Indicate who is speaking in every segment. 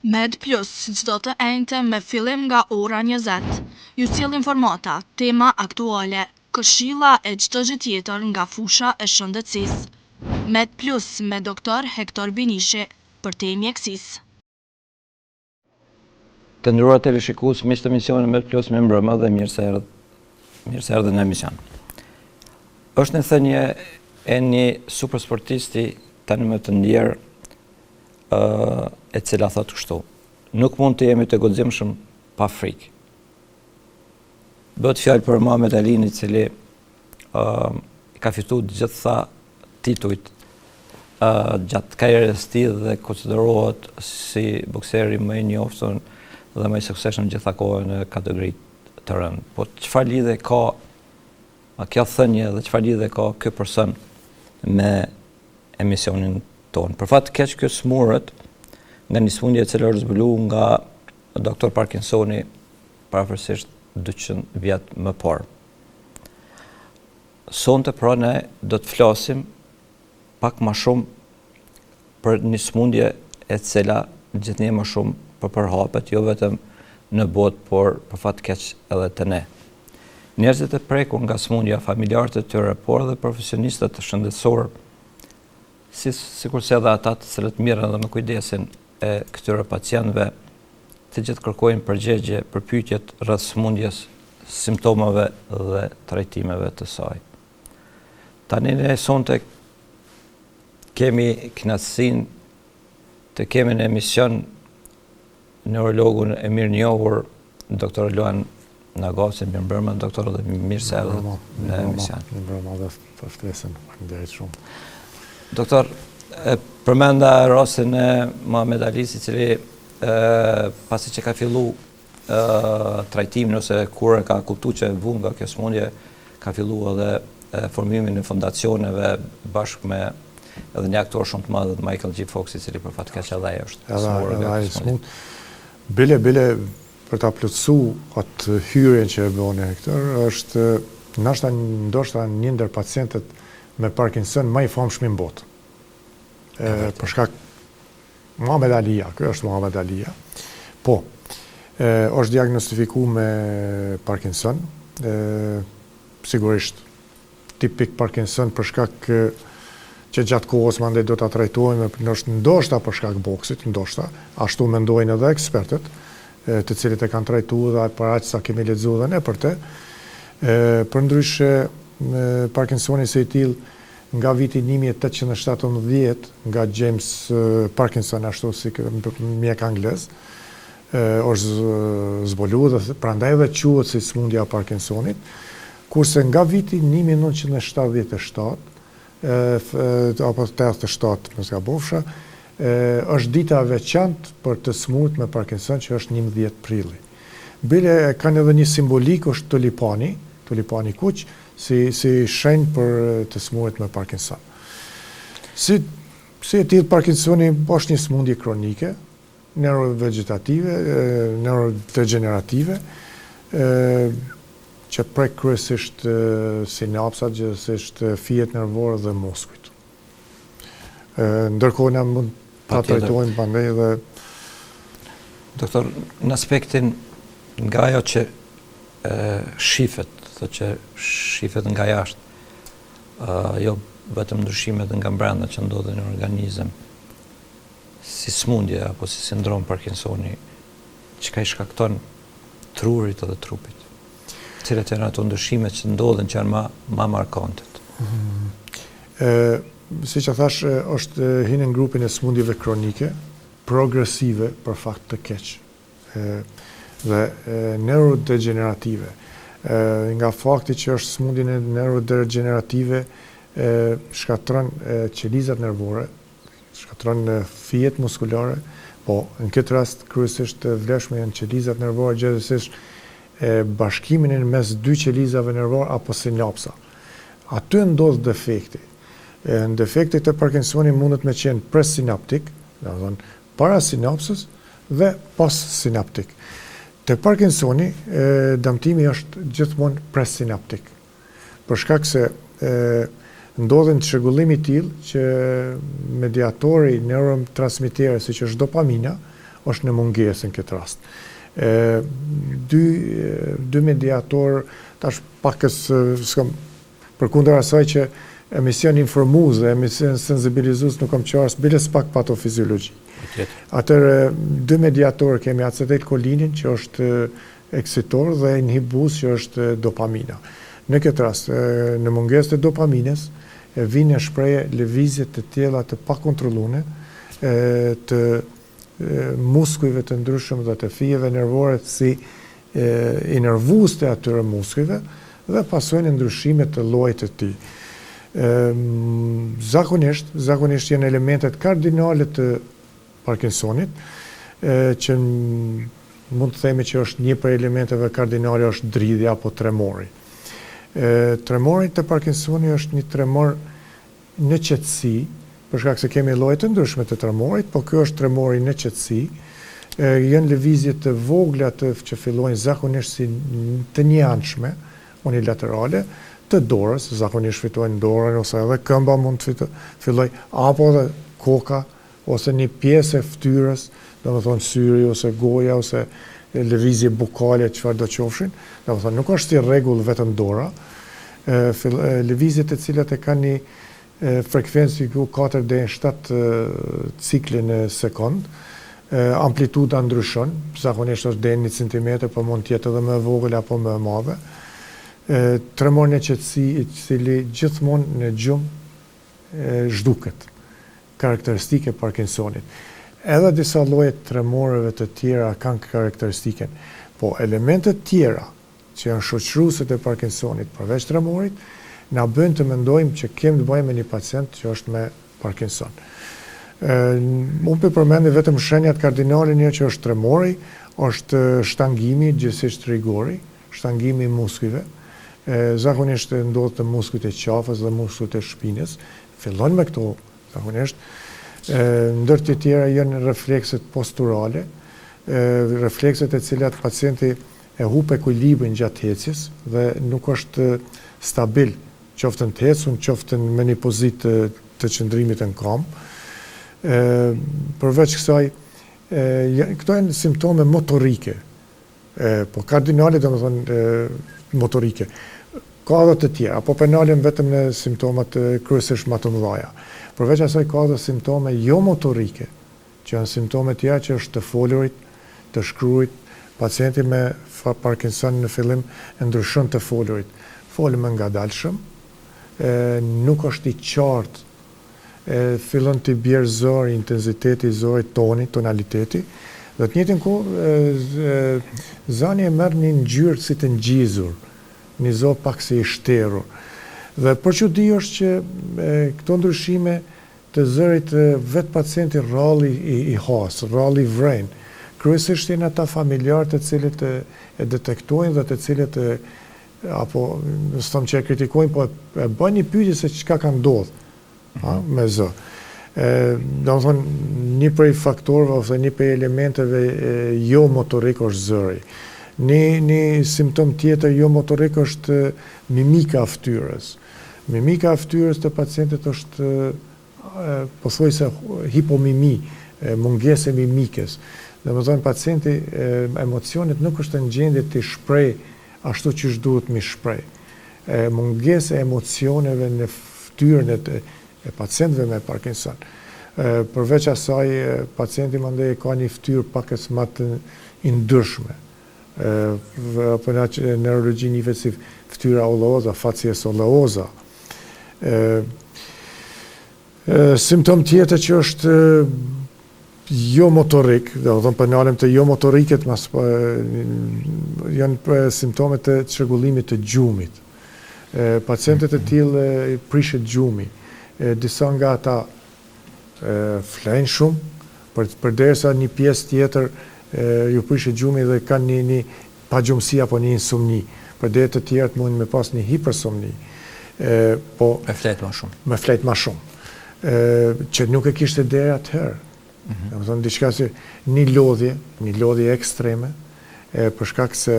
Speaker 1: Med Plus, çdo të enjte me fillim nga ora 20. Ju sjell informata, tema aktuale, këshilla e çdo gjë tjetër nga fusha e shëndetësisë. Med Plus me doktor Hektor Binishi për te mjekësisë.
Speaker 2: Të nderuar teleshikues, miq të emisionit Med Plus, me mbrëmë dhe mirë se erdhën në emision. Është një thënie e një supersportisti tani më të ndjerë, e cila thotë kështu: nuk mund të jemi të guximshëm pa frikë. Bëhet fjalë për Muhamet Alin, i cili ka fituar gjithsa titujt gjatë karrierës së tij dhe konsiderohet si bokseri më i njohur dhe më i suksesshëm gjitha kohën në kategoritë të rëndë. Po çfarë lidhje ka kjo thënie dhe çfarë lidhje ka ky person me emisionin tonë? Për fat të keq, kjo smurët nga një sëmundje e cila është zbuluar nga doktor Parkinsoni parafërsisht 200 vjet më parë. Sonte pra ne do të flasim pak më shumë për një sëmundje e cila gjithnjë më shumë përhapet, jo vetëm në botë, por për fat të keq edhe te ne. Njerëzit e prekur nga sëmundja, familjarët e tyre, por edhe profesionistët shëndetësor, sikurse edhe ata të cilët mirën dhe me kujdesin e këtyre pacientëve, të gjithë kërkojnë përgjigje për pyetjet rreth sëmundjes, simptomave dhe trajtimeve të saj. Tani ne sonte kemi kënaqësinë të kemi në emision neurologun e mirënjohur, doktor Luan Nagasi. Mirëmbrëma doktor, dhe mirë se erdhët në emision.
Speaker 3: Mirëmbrëma dhe për ftesën. Faleminderit shumë.
Speaker 2: Doktor, përmenda rastin e Muhamet Alis, i cili pasi që ka fillu trajtimin ose kur e ka kuptuar që vun nga kjo sëmundje, ka fillu edhe formimin e fondacioneve bashkë me edhe një aktor shumë të madh, Michael J. Fox, i cili për fat keq edhe ai është
Speaker 3: smur. Bile për ta plotësuar atë hyrjen që e bën Hektor, është ndoshta një ndër pacientët me Parkinson më i famshëm në botë. Për shkak Muhamet Alia, kjo është Muhamet Alia. Po, është diagnostifikuar me Parkinson, sigurisht tipik Parkinson për shkak që gjatë kohës mandej do ta trajtojmë, ndoshta për shkak boksit, ndoshta, ashtu mendojnë edhe ekspertët, të cilët e kanë trajtuar dhe para aq sa kemi lexuar dhe ne për të. Përndryshe, Parkinsoni si i tillë nga viti 1817, nga James Parkinson, ashtu si mjek anglez, është zbuluar dhe prandaj edhe quhet si sëmundja e Parkinsonit, kurse nga viti 1977 apo 87, nëse gabofsha, është dita e veçantë për të smurt me Parkinson, që është 11 prilli. Bile kanë edhe një simbolik, është tulipani kuq, si shenjë për të smurt me Parkinson. Si e tillë, Parkinsoni është një smundje kronike, neurovegetative, neurodegenerative, që prek kryesisht sinapsat, gjithsesisht fijet nervore dhe muskujt. Ndërkohë ne mund ta trajtojmë pandej dhe
Speaker 2: doktor, në aspektin nga ajo që shifet, thotë që shifet nga jashtë, jo vetëm ndryshimet nga brenda që ndodhen në organizëm, si sëmundje apo si sindrom Parkinsoni, çka i shkakton trurit edhe trupit? Cilat janë ato ndryshimet që ndodhen që janë më markantet?
Speaker 3: Siç e thash, është hyn në grupin e sëmundjeve kronike, progresive për fakt të keq, dhe neurodegenerative. Nga fakti që është sëmundje neurodegenerative, shkatron qelizat nervore, shkatron fijet muskulare, po në këtë rast kryesisht vlefshme janë qelizat nervore, gjithsesi bashkimin e mes dy qelizave nervore apo sinapsa. Aty ndodh defekti. Në defektet e Parkinsoni mundet me qenë presinaptik, do të thonë para sinapsës dhe postsinaptik. Te Parkinsoni dëmtimi është gjithmonë presinaptik. Për shkak se ndodhen çrregullimi i tillë që mediatori neurotransmiteri, siç është dopamina, është në mungesë në këtë rast. Dy mediator, tash pakës përkundër asaj që emision informues dhe emision sensibilizues nuk kam qarës, biles pak patofiziologji. Atëherë, dy mediator kemi acetilkolinin që është eksitor dhe inhibus që është dopamina. Në këtë rast, në mungesë të dopamines, vinë në shpreje lëvizje të tjera të pakontrollune, të muskujve të ndryshëm dhe të fijeve nervore si i nervues të atyre muskujve dhe pasojnë ndryshimet të llojit të tij. Zakonisht janë elementet kardinale të Parkinsonit, që mund të themi që është një për elementeve kardinale është dridhja apo tremori. Tremori të Parkinsonit është një tremor në qetësi, për shkak se kemi lloje të ndryshme të tremorit, po ky është tremori në qetësi. Janë lëvizje të vogla që fillojnë zakonisht si të njanshme, unilaterale, të dorës, zakonisht fitojnë dorën ose edhe këmba mund të filloj, apo edhe koka, ose një pjesë e fytyrës, domethënë syri ose goja ose lëvizje bukale, çfarë do qofshin, domethënë nuk është si rregull vetëm dora. Lëvizjet të cilat e kanë një frekuencë ku 4 deri në 7 cikle në sekond, amplituda ndryshon, zakonisht është deri në 1 centimetër, po mund të jetë edhe më e vogël apo më e madhe. Tremor në qetësi i cili gjithmonë në gjumë zhduket, karakteristike Parkinsonit. Edhe disa lloje tremoreve të tjera kanë karakteristiken, po elementet tjera që janë shoqëruese të Parkinsonit përveç tremorit, na bën të mendojmë që kemi të bëjmë me një pacient që është me Parkinson. Unë përmendi vetëm shenjat kardinale një që është tremori, është shtangimi, gjithsesi rigori, shtangimi i muskujve, zakonisht ndodh të muskujt e qafës dhe muskujt e shpinës, fillon me këto zakonisht. Ndër të tjera janë reflekset posturale, reflekset e cilat pacienti e hup ekuilibrin gjatë ecjes dhe nuk është stabil, qoftë të ecun, qoftë me një pozitë të qëndrimit në këmbë. Përveç kësaj, këto janë simptome motorike, po kardinale domethënë motorike. Ka edhe të tjera, po penalen vetëm në simptomat kryesisht më të mëdha. Përveç asaj ka edhe simptome jo motorike, që janë simptome tjera që është të folurit, të shkruajt. Pacienti me Parkinson në fillim ndryshon të folurit. Folë më ngadalshëm, nuk është i qartë, fillon të bjerë zori, intensiteti i zorit, toni, tonaliteti, dhe të njëjtën kohë zani e merr një ngjyrë si të ngjizur, një zor pak si i shterur. Dhe përçudi është që këto ndryshime të zërit vetë pacienti rralli i has, rralli i vren, kryesisht janë ata familjarë të cilët e detektojnë dhe të cilët apo s'them që e kritikojnë, po e bëjnë një pyetje se çka ka ndodhur me zë. Domethënë një prej faktorëve ose një prej elementeve jo motorik është zëri. Një simptom tjetër jo motorik është mimika e fytyrës. Mimika e fytyrës të pacientit është pothuajse hipomimi, mungesë e mimikës. Domethënë pacienti emocionet nuk është në gjendje të shpreh ashtu që duhet mi shpreh. Mungesë e emocioneve në fytyrën e pacientëve me Parkinson. Përveç asaj, pacienti mandej ka një fytyrë pakës më të ndryshme. Apo në neurologji njihet si fytyra oleoza, facies oleoza. Simptom tjetër që është jo motorik, do të thonë penalem të jo motoriket, janë simptomet të çrregullimit të gjumit. Pacientët e tillë prishet gjumi. Disa nga ata flenë shumë, përderisa një pjesë tjetër ju prishet gjumi dhe kanë një pagjumësi apo një insomni. Përderisa të tjerët mund me pas një hipersomni. Po
Speaker 2: me flet më shumë.
Speaker 3: Me flet më shumë. Që nuk e kishte deri atëherë. Domethënë diçka si një lodhje ekstreme, për shkak se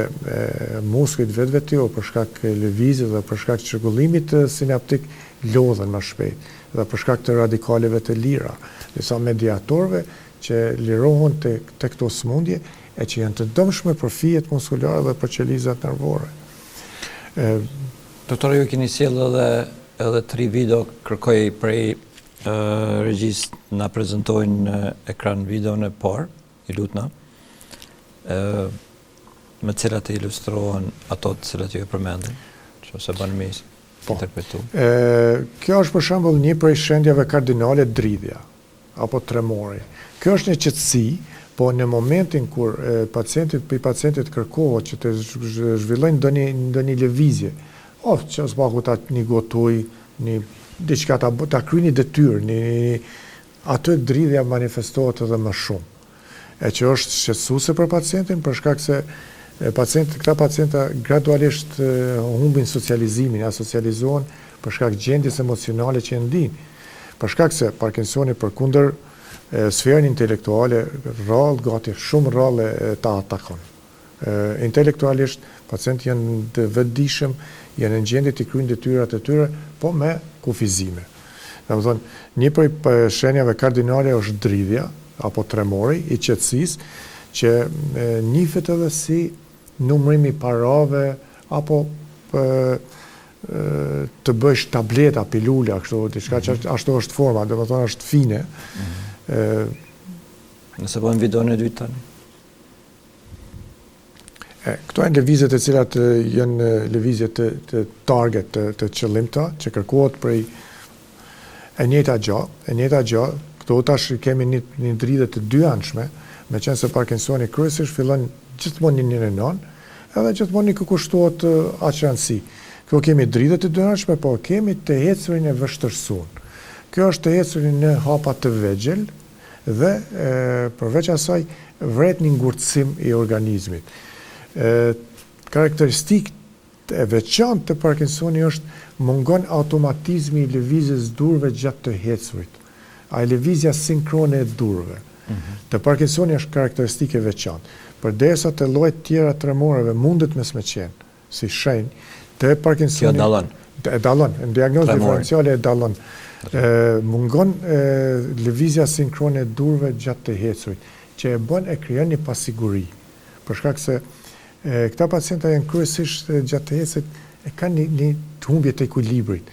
Speaker 3: muskujt vetveti, për shkak lëvizjes dhe për shkak çrregullimit sinaptik lodhen më shpejt dhe për shkak të radikaleve të lira, disa mediatorëve që lirohen të këto smundje e që janë të dëmshme për fijet muskulare dhe për qelizat nervore.
Speaker 2: Doktore, ju keni sjellë edhe 3 video, kërkoj prej regjis na prezentojnë në ekran videon e parë, i lutna, me cilat e ilustrohen ato të cilat ju e përmendin, që ose banë me interpretu.
Speaker 3: Kjo është për shembull një prej shendjave kardinale dridhja, apo tremori. Kjo është një qetësi, po në momentin kur pacientit kërkohet që të zhvillojnë ndonjë lëvizje, që s'paku ta një gotuj, diçka ta kryeni detyrë, atë dridhja manifestohet edhe më shumë. E që është shqetësuese për pacientin, për shkak se këta pacienta gradualisht humbin socializimin, asocializohen për shkak gjendjes emocionale që ndijnë. Për shkak se Parkinsoni përkundër sferën intelektuale shumë rrallë ta atakon. Intelektualisht pacientë janë të vetëdijshëm, janë në gjendje të kryejnë detyrat e tyre, po me kufizime. Domethënë, një prej shenjave kardinale është dridhja apo tremori i qetësisë, që njihet edhe si numërimi parave apo të bësh tableta, pilula, kështu diçka që ashtu është forma, domethënë është fine.
Speaker 2: Nëse bëjmë videon e dytë tani.
Speaker 3: Këto janë lëvizjet e cilat janë lëvizje të target, të qëllimta, që kërkohet prej e njëjta gjë. Këto tash kemi një dridhje të dyanshme, meqense Parkinsoni kryesisht fillon gjithmonë një non, edhe gjithmonë një kushtohet aqëranësi. Kjo kemi dridhje të dyanshme, po kemi të ecurin e vështërsuar. Kjo është të ecurin në hapa të vegjël dhe përveç asaj vret një ngurtësim i organizmit. Karakteristikë e veçantë të Parkinsoni është mungon automatizmi i lëvizjes durve gjatë të ecurit. Ai lëvizja sinkrone e durve. Të Parkinsoni është karakteristikë e veçantë. Përderisa të llojet tjera tremoreve mundet me qenë, si shenjë, të Parkinsoni dallon, në diagnozë diferenciale e dallon. Mungon lëvizja sinkrone e durve gjatë të ecurit, që e bën e krijon një pasiguri. Për shkak se këta pacienta janë kryesisht gjatë të ecurit e kanë një humbje të ekuilibrit.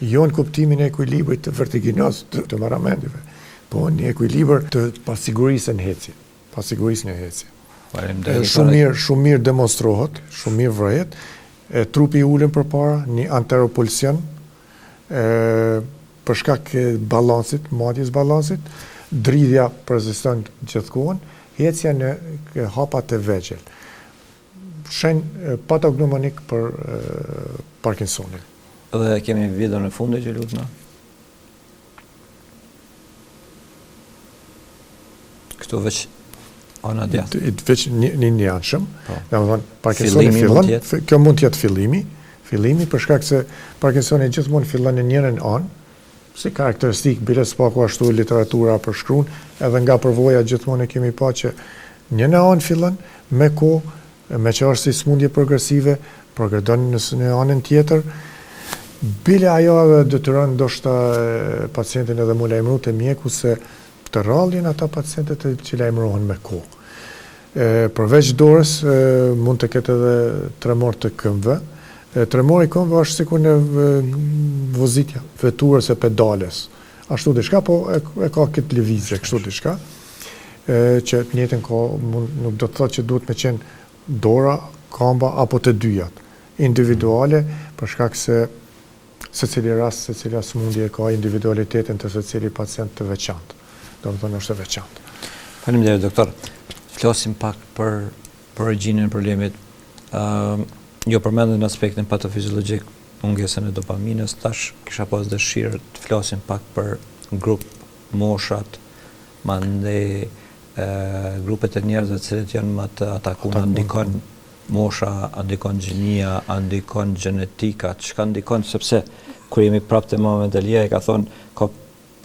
Speaker 3: Jo në kuptimin e ekuilibrit të vertiginoz të marramendjeve, po një ekuilibër të pasigurisë në ecje. Shumë mirë demonstrohet, shumë mirë vëret, trupi ulën përpara, një anteropulsion, për shkak balansit, madjes balansit, dridhja përziston gjithkohën, ecja në hapat e vegjël. Shenjë patognomonik për Parkinsonin.
Speaker 2: Dhe kemi video në fundit që lutna. Këtu veç ana djathtë.
Speaker 3: Veç një njanshëm. Domethënë Parkinsoni fillon, kjo mund të jetë fillimi për shkak se Parkinsoni gjithmonë fillon në njërin anë, si karakteristikë, bile s'paku ashtu literatura përshkruan, edhe nga përvoja gjithmonë e kemi pa që një në anë fillon me kohë, me që është si smundje progresive, progredon në anën tjetër, bile ajo edhe detyron ndoshta pacientin edhe mu lajmëru të mjeku se të rrallin ata pacientet që lajmërohen me kohë. Përveç dorës mund të ketë edhe tremor të këmbëve. Tremori i këmbëve është sikur në vozitja, veturës e pedales. Ashtu diçka, po e ka këtë lëvizje, kështu diçka, që në njëjtën kohë nuk do të thotë që duhet me qenë dora, kamba apo të dyjat. Individuale, për shkak se secili rast, secila smundje ka individualitetin të secili pacient të veçantë. Do të thonë është e veçantë.
Speaker 2: Faleminderit doktor. Flasim pak për origjinën e problemit. Jo përmendën aspektin patofizologjik, mungesën e dopaminës, tash kisha pas dëshirë të flasim pak për grup, moshat, mandej grupet e njerëzve të cilët janë më të atakuar, ndikon mosha, ndikon gjinia, ndikon gjenetika, çka ndikon, sepse kur jemi prapë te mama Dalia e ka thonë ka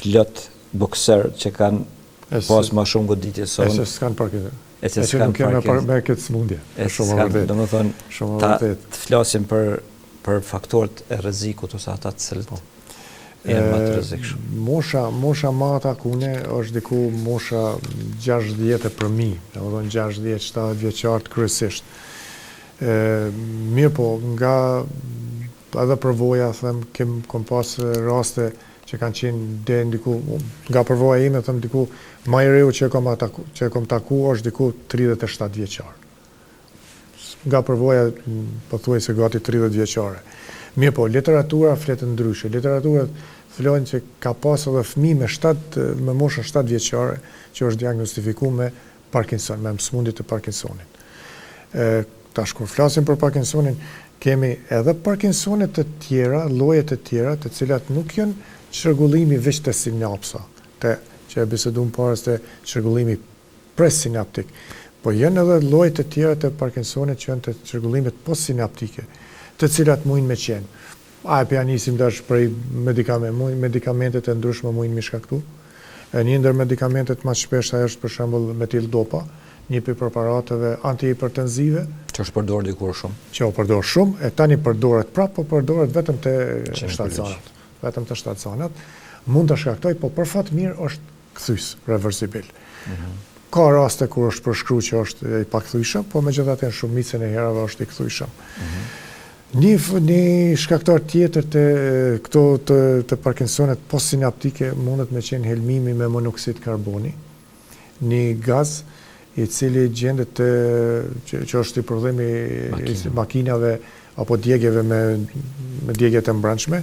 Speaker 2: plot bokser që kanë pas më shumë goditje se unë.
Speaker 3: S'kan Parkinson.
Speaker 2: E që nuk
Speaker 3: kemë me këtë smundje. Shumë vërtet.
Speaker 2: Domethënë të flasim për faktorët e rrezikut ose ata të cilët. Janë më të rrezikshëm.
Speaker 3: Mosha mata kune është diku mosha 60 për mi, domethënë 60-70 vjeçartë kryesisht. Mirë po, nga edhe përvoja, them, kom pas raste që kanë qenë deri diku, nga përvoja ime, them, diku më i reu që e kom taku është diku 37 vjeçar. Nga përvoja, pothuajse gati 30 vjeçare. Mirë po, literatura fletë ndryshe. Literatura fletë që ka pas edhe fëmijë me moshën 7 vjeçare që është diagnostifikuar me Parkinson, me smundje të Parkinsonit. Tash kur flasim për Parkinsonin, kemi edhe Parkinsonet të tjera, lloje të tjera, të cilat nuk janë çrregullimi veç të sinapsa, që e bisedum parës të çrregullimi presinaptik, po janë edhe lloje të tjera të Parkinsonit që janë të çrregullimit postsinaptike, të cilat mujnë me qenë. Për nisim dash prej medikamentet e ndryshme mujnë me shkaktu. Një ndër medikamentet më shpesh është për shembull metildopa, një për preparateve antihipertenzive.
Speaker 2: Që është përdorur dikur shumë.
Speaker 3: Që u përdor shumë, e tani përdoret prapë, po përdoret vetëm te shtatzanat. Vetëm te shtatzanat. Mund të shkaktoj, po për fat mirë është kthys, reversibil. Ka raste kur është përshkruar që është i pakthyeshëm, po megjithatë në shumicën e herave është i kthyeshëm. Një shkaktar tjetër të Parkinsonet postsinaptike mundet me qenë helmimi me monoksid karboni, një gaz i cili gjendet që është i prodhimi makinave apo djegjeve me djegjet e mbrëmshme,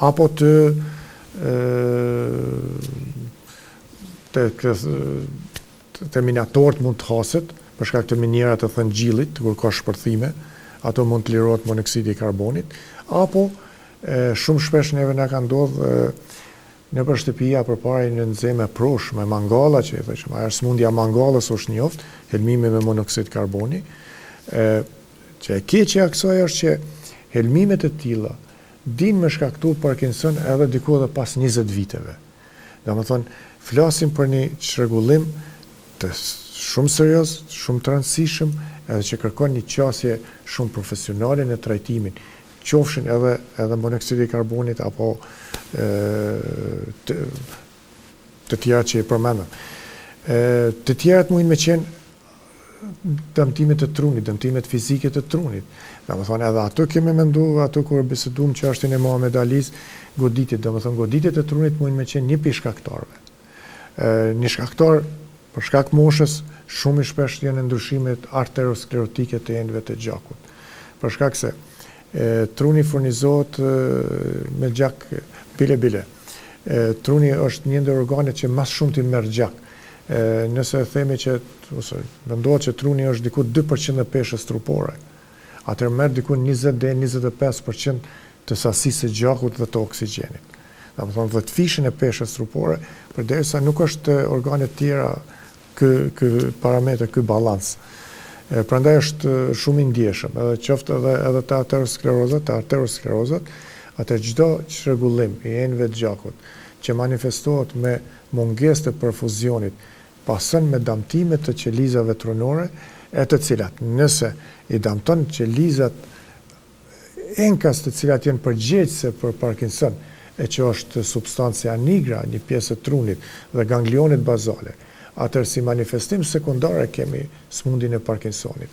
Speaker 3: apo të minatorët mund të haset për shkak të minjera të thëngjillit, kur ka shpërthime, ato mund të lirohet monoksidi i karbonit, apo shumë shpesh neve na ka ndodhur në për shtëpia përpara në nxeme prosh me mangalla, që e thëshëm, ajo smundja mangallës është njoft, helmimi me monoksid karboni. Që e keqja kësaj është që helmimet e tilla din me shkaktu Parkinson edhe diku edhe pas 20 viteve. Domethënë, flasim për një çrregullim të shumë serioz, shumë të rëndësishëm, edhe që kërkon një qasje shumë profesionale në trajtimin, qofshin edhe monoksidi i karbonit apo të tjera që i përmendëm. Të tjerat mujnë me qenë dëmtimet të trunit, dëmtimet fizike të trunit. Domethënë edhe ato kemi menduar, ato kur bisedum çështjen e Muhamet Alis, goditjet, domethënë goditjet e trunit mujnë me qenë një prej shkaktarëve. Një shkaktar për shkak moshës shumë i shpesh janë ndryshimet arteriosklerotike të endëve të gjakut. Për shkak se truni furnizohet me gjak bile. Truni është një ndër organet që më shumë të merr gjak. Nëse themi që mendohet që truni është diku 2% e peshës trupore, atëherë merr diku 20 deri 25% të sasisë së gjakut dhe të oksigjenit. Domethënë vetë fishën e peshës trupore, përderisa nuk është organet tjera ky parametër, ky balans. Prandaj është shumë i ndjeshëm, edhe qoftë edhe të arteriosklerozat, atë çdo çrregullim i enëve të gjakut që manifestohet me mungesë të perfuzionit, pason me damtime të qelizave trunore, e të cilat nëse i damton qelizat enkas të cilat janë përgjegjëse për Parkinson, e që është substancia nigra, një pjesë e trunit dhe ganglionit bazale, atër si manifestim sekundare kemi smundjen e Parkinsonit.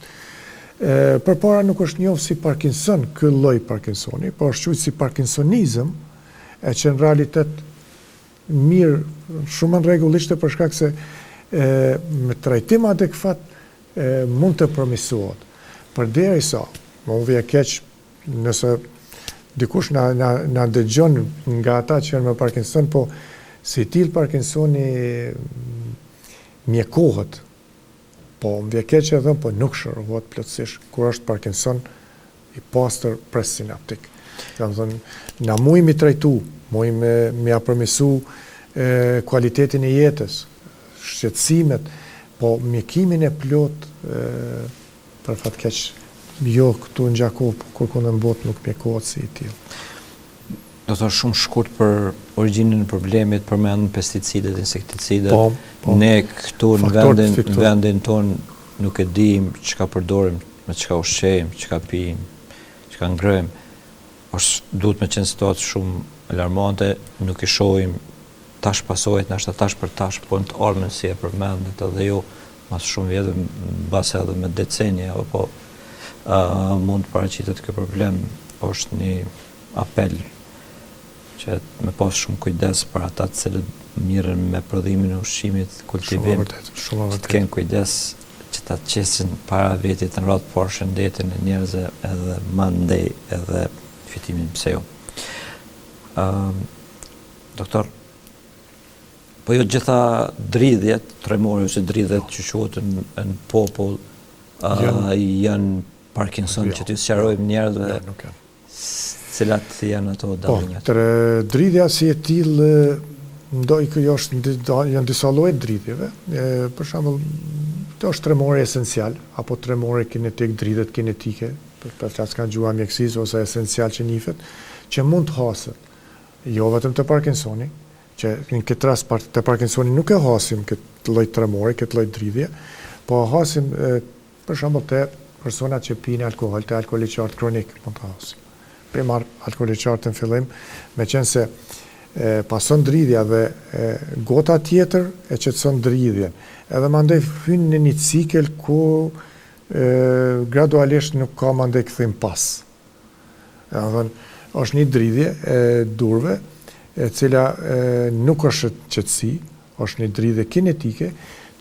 Speaker 3: Përpara nuk është njohur si Parkinson ky lloj Parkinsoni, por është quajtur si Parkinsonizëm, e që në realitet mirë, shumë në rregullisht për shkak se me trajtim adekuat mund të përmirësohet. Përderisa, më vjen keq nëse dikush na dëgjon nga ata që janë me Parkinson, po si til Parkinsoni mjekohet, po më vjen keq edhe, po nuk shërohet plotësisht kur është Parkinson i pastër presinaptik. Domethënë, na mujmë trajtu, mujmë me përmirësu kualitetin e jetës, shqetësimet, po mjekimin e plot për fat keq jo këtu në Gjakov, kur në botë nuk mjekohet si i tillë.
Speaker 2: Do të shumë shkurt për origjinën e problemit, përmend pesticidet, insekticidet. Ne këtu në vendin ton nuk e dim çka përdorim, me çka ushqejmë, çka pijmë, çka ngrejmë. Duhet me qenë situatë shumë alarmante, nuk I shohim tash pasojët, nashta tash për tash, po në të ardhmen si e përmendet edhe ju, mas shumë vjetë, base edhe me decenje, apo mund të paraqitet ky problem, është një apel që me pas shumë kujdes për ata të cilët mirën me prodhimin e ushqimit, kultivim, të kenë kujdes që ta qesin para vetit në radhë por shëndetin e njerëzve edhe mandej edhe fitimin pse jo. Doktor, po jo gjitha dridhjet, tremori ose dridhjet që quhet në popull, janë Parkinson, që t'ju sqarojmë njerëzve cilat janë ato dallinjat.
Speaker 3: Po, dridhja si e tillë janë disa lloje dridhjeve. Për shembull, është tremori esencial apo tremori kinetik, dridhjet kinetike, për flas kanë gjuha mjekësisë ose esencial që njihet, që mund të hasen. Jo vetëm të Parkinsoni, që në këtë rast të Parkinsoni nuk e hasim këtë lloj tremori, këtë lloj dridhje, po hasim për shembull të personat që pinë alkohol, të alkooli i qartë kronik mund të hasim. Për marr alkooli i qartë në fillim, meqense pason dridhja dhe gota tjetër e qetëson dridhjen. Edhe mandej hyn në një cikël ku gradualisht nuk ka mandej kthim pas. Është një dridhje e durve, e cila nuk është qetësi, është një dridhje kinetike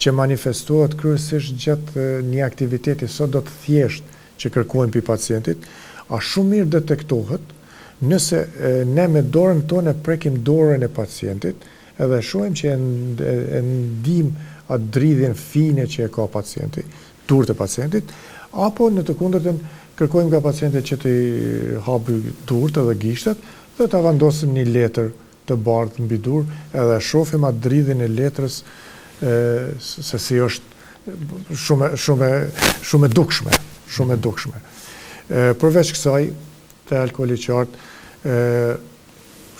Speaker 3: që manifestohet kryesisht gjatë një aktiviteti sot do të thjesht që kërkojmë pi pacientit, a shumë mirë detektohet nëse ne me dorën tonë prekim dorën e pacientit edhe shohim që e ndim atë dridhjen fine që e ka pacienti, durët e pacientit, apo në të kundërtën kërkojmë nga pacientit që të hapi durët edhe gishtat dhe të vendosim një letër të bardhë mbi durë edhe shohim atë dridhjen e letrës se si është shumë e dukshme. Përveç kësaj, të alkooli i qartë,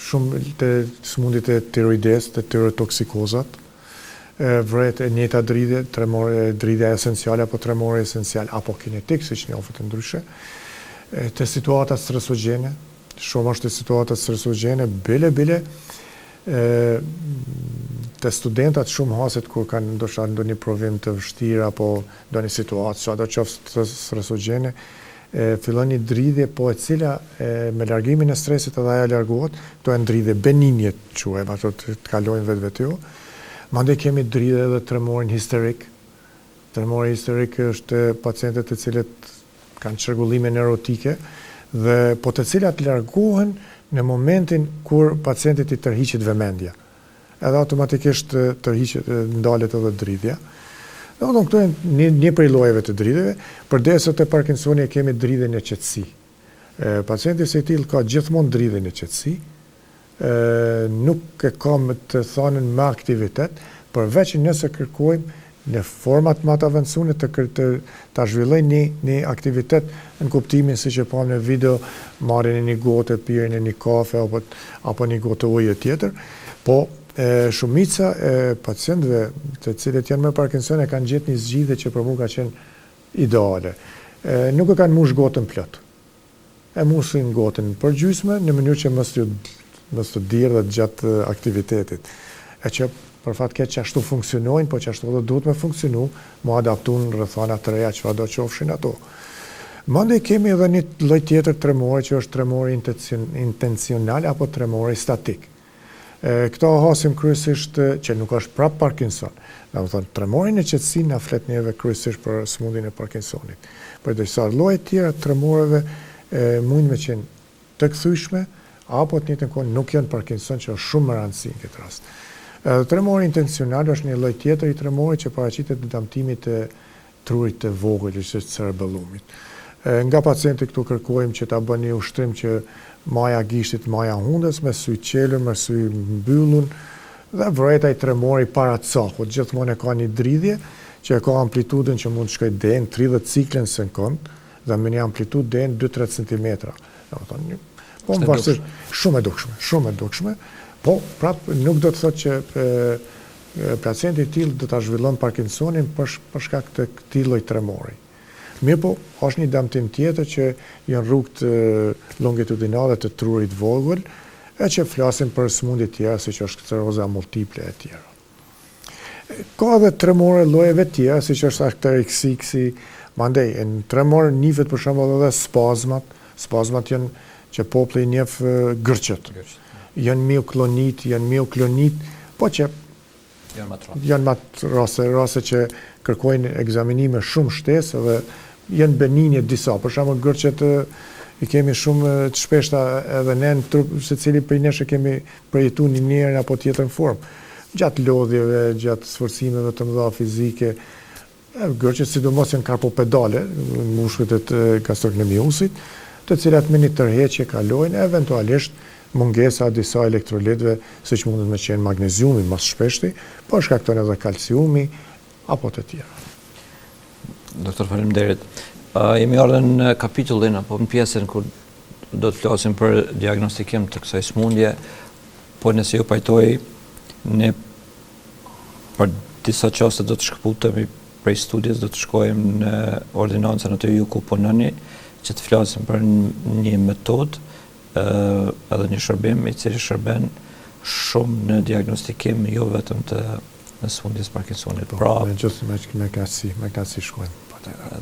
Speaker 3: shumë të sëmundjet e tiroides, të tirotoksikozat, vret e njëjta dridhje, dridhja esenciale apo tremori esencial, apo kinetik, siç njohet ndryshe, të situata stresogjene, shumë është të situata stresogjene, bile, të studentat shumë haset kur kanë ndoshta ndonjë provim të vështirë apo ndonjë situatë, çdo qoftë stresogjene, fillon një dridhje, po e cila me largimin e stresit edhe ajo largohet, to janë dridhje benigne, quajmë ato të kalojnë vetvete. Mandej kemi dridhje edhe tremorin histerik. Tremori histerik është pacientët të cilët kanë çrregullime neurotike dhe po të cilat largohen në momentin kur pacientit I tërhiqet vëmendja. Edhe automatikisht tërhiqet, ndalet edhe dridhja. Këto janë një prej llojeve të dridhjeve, përderisa te Parkinsoni kemi dridhjen e qetësi. Pacienti si I tillë ka gjithmonë dridhjen e qetësi, nuk e ka me të thënën me aktivitet, përveç nëse kërkojmë në format më të avancuar ta zhvillojnë një aktivitet në kuptimin siç e pa në video, marrjen e një gote, pirjen e një kafe apo një gote ujë tjetër, po shumica e pacientëve të cilët janë me Parkinson kanë gjetë një zgjidhje që për mua ka qenë ideale. Nuk e kanë mush gotën plot. E musin gotën përgjysme në mënyrë që mos të dirë dhe gjatë aktivitetit. E që për fat keq që ashtu funksionojnë, po që ashtu edhe duhet me funksionu, mu adaptun rrethana të reja që do qofshin ato. Mandej kemi edhe një lloj tjetër tremori që është tremori intencional apo tremori statik. Këto hasim kryesisht që nuk është prap Parkinson. Do të thonë tremorin e qetësi na flet neve kryesisht për sëmundjen e Parkinsonit. Përderisa llojet tjera të tremoreve mund me qenë të kthyeshme apo të njëjtën kohë nuk janë Parkinson, që është shumë më rëndësishme në këtë rast. Tremori intencional është një lloj tjetër I tremorit që paraqitet në damtimit të trurit të vogël të cerebellumit. Nga pacienti këtu kërkojmë që ta bëni ushtrim që maja gishtit, maja hundës, me sy qelur, me sy mbyllur, dhe vreta I tremori para cakut. Gjithmonë e ka një dridhje që e ka amplitudën që mund të shkojë deri në 30 cikle në sekond dhe me një amplitudë deri në 2-3 cm. Po shumë e dukshme. Po, prap nuk do të thotë që pacienti I tillë do ta zhvillon Parkinsonin për shkak të këtij lloji tremori. Mirë po, është një damtim tjetër që janë rrugët longitudinale të trurit vogël, e që flasim për sëmundje tjera, si që është skleroza multiple e tjera. Ka edhe tremore llojeve tjera, si që është arteriksi, mandej, në tremore nifet për shembull edhe spazmat janë që populli i njeh gërqet. Janë mioklonit, po që janë më raste që kërkojnë ekzaminime shumë shtesë dhe janë benigne disa. Për shembull gërqet i kemi shumë të shpeshta edhe ne në trup, secili prej nesh e kemi përjetuar një njëherë apo tjetër në formë. Gjatë lodhjeve, gjatë sforcimeve të mëdha fizike, gërqet sidomos janë karpopedale, në mushkujt e gastrocnemiusit, të cilat me një tërheqje kalojnë, eventualisht mungesa disa elektrolitëve, siç mundet me qenë magneziumi më shpeshti, po shkakton edhe kalciumi apo të tjera.
Speaker 2: Doktor, faleminderit. Jemi ardhur në kapitullin apo në pjesën kur do të flasim për diagnostikim të kësaj sëmundje, po nëse ju pajtoj, ne për disa çaste do të shkëputemi prej studies, do të shkojmë në ordinancën atë ju ku punoni, që të flasim për një metodë edhe një shërbim i cili shërben shumë në diagnostikim jo vetëm të sëmundjes Parkinsonit.
Speaker 3: Pra, me knaqësi shkojmë.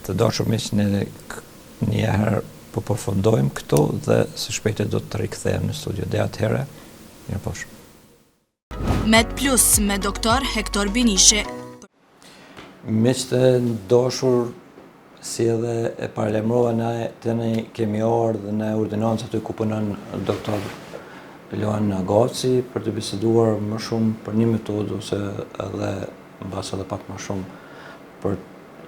Speaker 2: Të dashur miq, ne një herë po përfundojmë këto dhe së shpejti do të rikthehemi në studio. Dhe atëherë, mirëpafshim.
Speaker 1: Med Plus me doktor Hektor Binishi.
Speaker 2: Miq të dashur, si edhe e paralajmërova ne, tani kemi ardhur në ordinancë aty ku punon doktor Loan Agaci për të biseduar më shumë për një metodë ose edhe mbas edhe pak më shumë për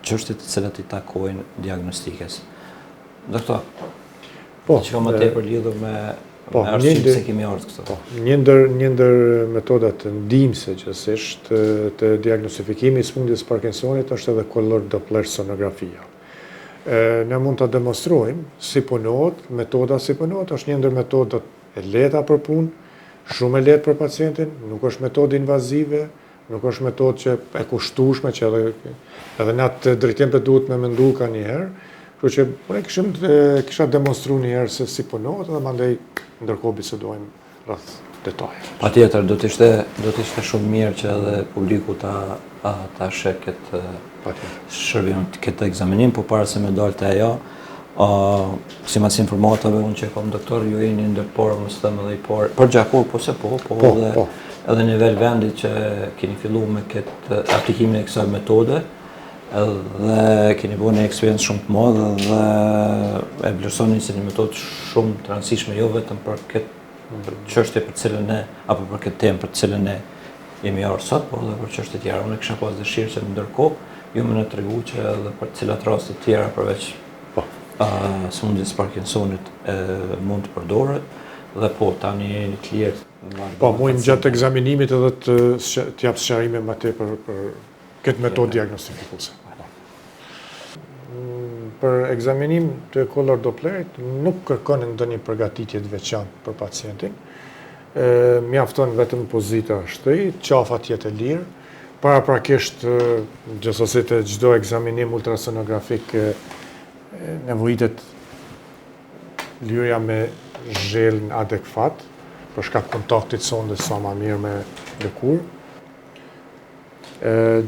Speaker 2: çështjet të cilat i takojnë diagnostikës. Doktor, që më tepër lidhur me arsyet pse kemi ardhur këtu.
Speaker 3: Një ndër metodat ndihmëse gjithsesi të diagnostifikimit të sëmundjes Parkinsonit është edhe color Doppler sonografia. Ne mund ta demonstrojmë si punohet, metoda si punohet, është një ndër metodat e lehta për punë, shumë e lehtë për pacientin, nuk është metodë invazive, nuk është metodë që e kushtueshme që edhe në atë drejtim të duhet me mendu ka një herë, kështu që unë kisha demonstruar një herë se si punohet dhe mandej ndërkohë bisedojmë rreth detajeve.
Speaker 2: Patjetër, do të ishte shumë mirë që edhe publiku ta sheh këtë shërbim, këtë egzaminim, po para se me dalte ajo, sipas informatave unë që kam doktor, ju jeni ndër porë, mos them edhe i porë, për gjakur, po se po, edhe nivel vendi që keni filluar me këtë aplikimin e kësaj metode, edhe keni bërë një eksperiencë shumë të madhe dhe e vlerësoni si një metodë shumë të rëndësishme jo vetëm për këtë çështje për cilën ne apo për këtë temë për cilën ne jemi ardhur sot, por edhe për çështje tjera. Unë kisha pas dëshirë që ndërkohë ju më tregu që edhe për cilat raste të tjera përveç sëmundjes Parkinsonit mund të përdoret dhe po tani një të lirë.
Speaker 3: Po, mund gjatë ekzaminimit edhe të jap sqarime më tepër për këtë metodë diagnostikuese. Për ekzaminim të color Dopplerit nuk kërkon ndonjë përgatitje të veçantë për pacientin. Mjafton vetëm pozita shtëri, qafa të jetë e lirë. Paraprakisht gjithsesi të çdo ekzaminim ultrasonografik nevojitet lirja me zhelën adekuat për shkak kontaktit sondës sa më mirë me lëkurë.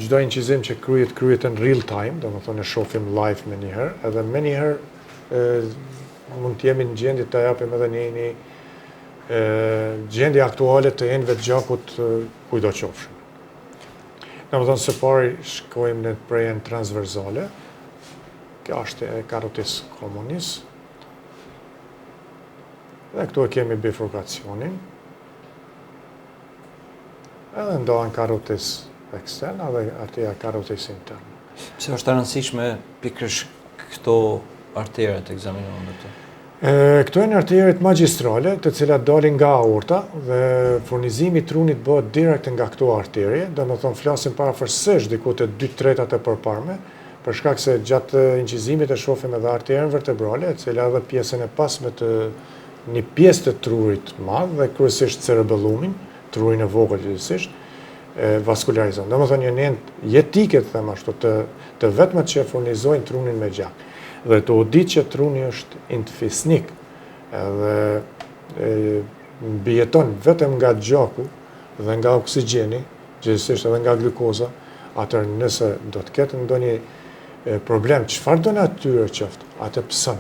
Speaker 3: Çdo incizim që kryet në real time, domethënë e shohim live me njëherë, edhe me njëherë mund të jemi në gjendje të japim edhe një gjendje aktuale të enëve të gjakut kujdo qofshin. Domethënë së pari shkojmë në prejen transversale, kjo është e karotis communis, dhe këtu e kemi bifurkacionin, edhe ndohen karotis eksterna dhe arteria karotis interna.
Speaker 2: Pse është e rëndësishme pikërisht këto artere të ekzaminohen këtu?
Speaker 3: Këto janë arteret magjistrale, të cilat dalin nga aorta dhe furnizimi i trunit bëhet direkt nga këto arterie, domethënë flasim parafërsisht diku te 2/3 e përparme, për shkak se gjatë incizimit e shohim edhe arterien vertebrale, e cila edhe pjesën e pasme të një pjesë të trurit të madh dhe kryesisht cerebellumin, trurin e vogël gjithsesi, vaskularizon. Domethënë një enë jetike të them ashtu të vetmet që furnizojnë trunin me gjak. Dhe të u ditë që truni është interfisnik, edhe mbijeton vetëm nga gjaku dhe nga oksigjeni, gjithsesi edhe nga glukoza, atër nëse do të ketë ndonjë problem, çfarë do natyrë qoftë, atë pësën.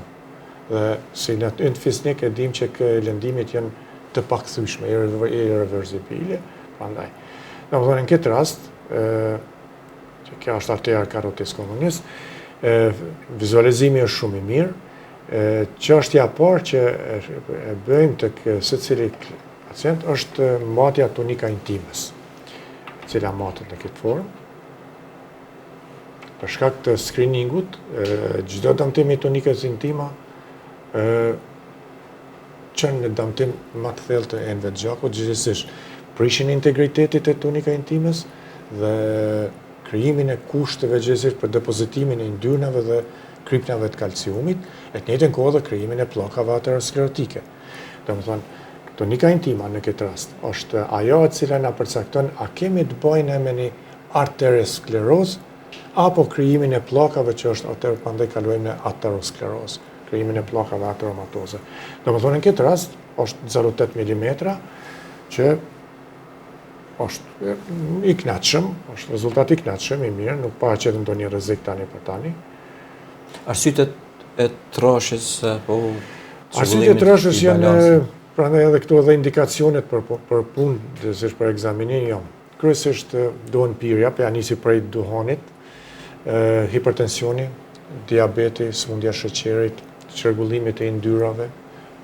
Speaker 3: Dhe si në fisnik e dim që lëndimit janë të pakthyeshme, irreversibile, prandaj. Domethënë në këtë rast, që kjo është artera karotis communis, vizualizimi është shumë i mirë. Çështja e parë që e bëjmë tek secili pacient është matja tunika intimes, e cila matet në këtë formë. Për shkak të screeningut, çdo dëmtim i tunikës intima çon në dëmtim më të thellë të enëve të gjakut, gjithsesi prishin integritetit e tunika intimes dhe krijimin e kushteve gjithsesi për depozitimin e yndyrnave dhe krypnave të kalciumit, e të njëjtën kohë dhe krijimin e pllokave aterosklerotike. Domethënë, tunika intima në këtë rast është ajo e cila na përcakton a kemi të bëjmë me një arteriosklerozë apo krijimin e pllokave që është atëherë prandaj kalojmë në aterosklerozë, krijimin e pllokave ateromatoze. Domethënë në këtë rast është 0,8 mm që është i kënaqshëm, është rezultat i kënaqshëm, i mirë, nuk paraqet ndonjë rrezik tani për tani.
Speaker 2: Arsyet e troshës apo
Speaker 3: arsyet e troshës janë prandaj edhe këtu edhe indikacionet për punë, gjithsesi për ekzaminim jo. Kryesisht duhen pirja, pra nisi prej duhanit, hipertensioni, diabeti, sëmundja e sheqerit, çrregullimit e yndyrave,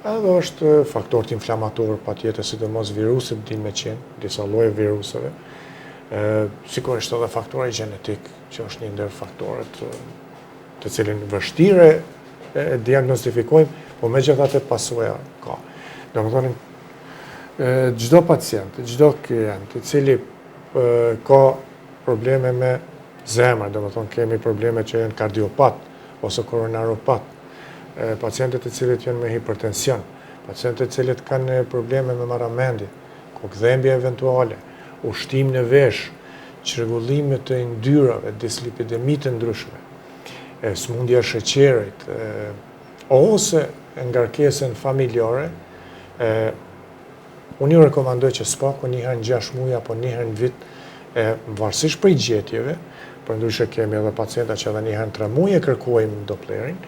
Speaker 3: edhe është faktorët inflamator, patjetër sidomos viruset din me qenë, disa lloje viruseve, sigurisht edhe faktori gjenetik, që është një ndër faktorët të cilin vështirë e diagnostifikojmë, po megjithatë pasoja ka. Domethënë, çdo pacient, çdo klient i cili ka probleme me zemër, domethënë kemi probleme që janë kardiopat ose koronaropat, pacientët e cilët janë me hipertension, pacientët e cilët kanë probleme me marramendje, kokëdhëmbje eventuale, ushtim në vesh, çrregullime të yndyrave, dislipidemi të ndryshme, sëmundja e sheqerit, ose ngarkesën familjare, unë ju rekomandoj që s'paku një herë në 6 muaj apo një herë në vit, varësisht prej gjetjeve, përndryshe kemi edhe pacienta që edhe një herë në 3 muaj e kërkojmë Dopplerin,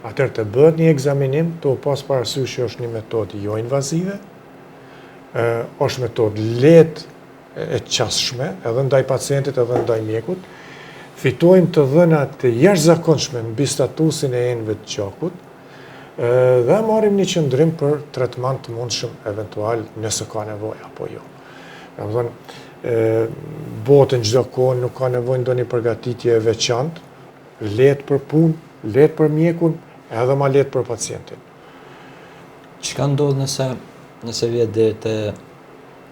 Speaker 3: atëherë të bëhet një ekzaminim, të pas parasysh që është një metodë jo invazive, është metodë lehtë e qasshme, edhe ndaj pacientit edhe ndaj mjekut, fitojmë të dhëna të jashtëzakonshme mbi statusin e enëve të gjakut, dhe marrim një qëndrim për tretman të mundshëm eventual nëse ka nevojë apo jo. Domethënë, botën çdo kohë nuk ka nevojë ndonjë përgatitje e veçantë, lehtë për punë, lehtë për mjekun, edhe më lehtë për pacientin.
Speaker 2: Çka ndodh nëse vjen deri te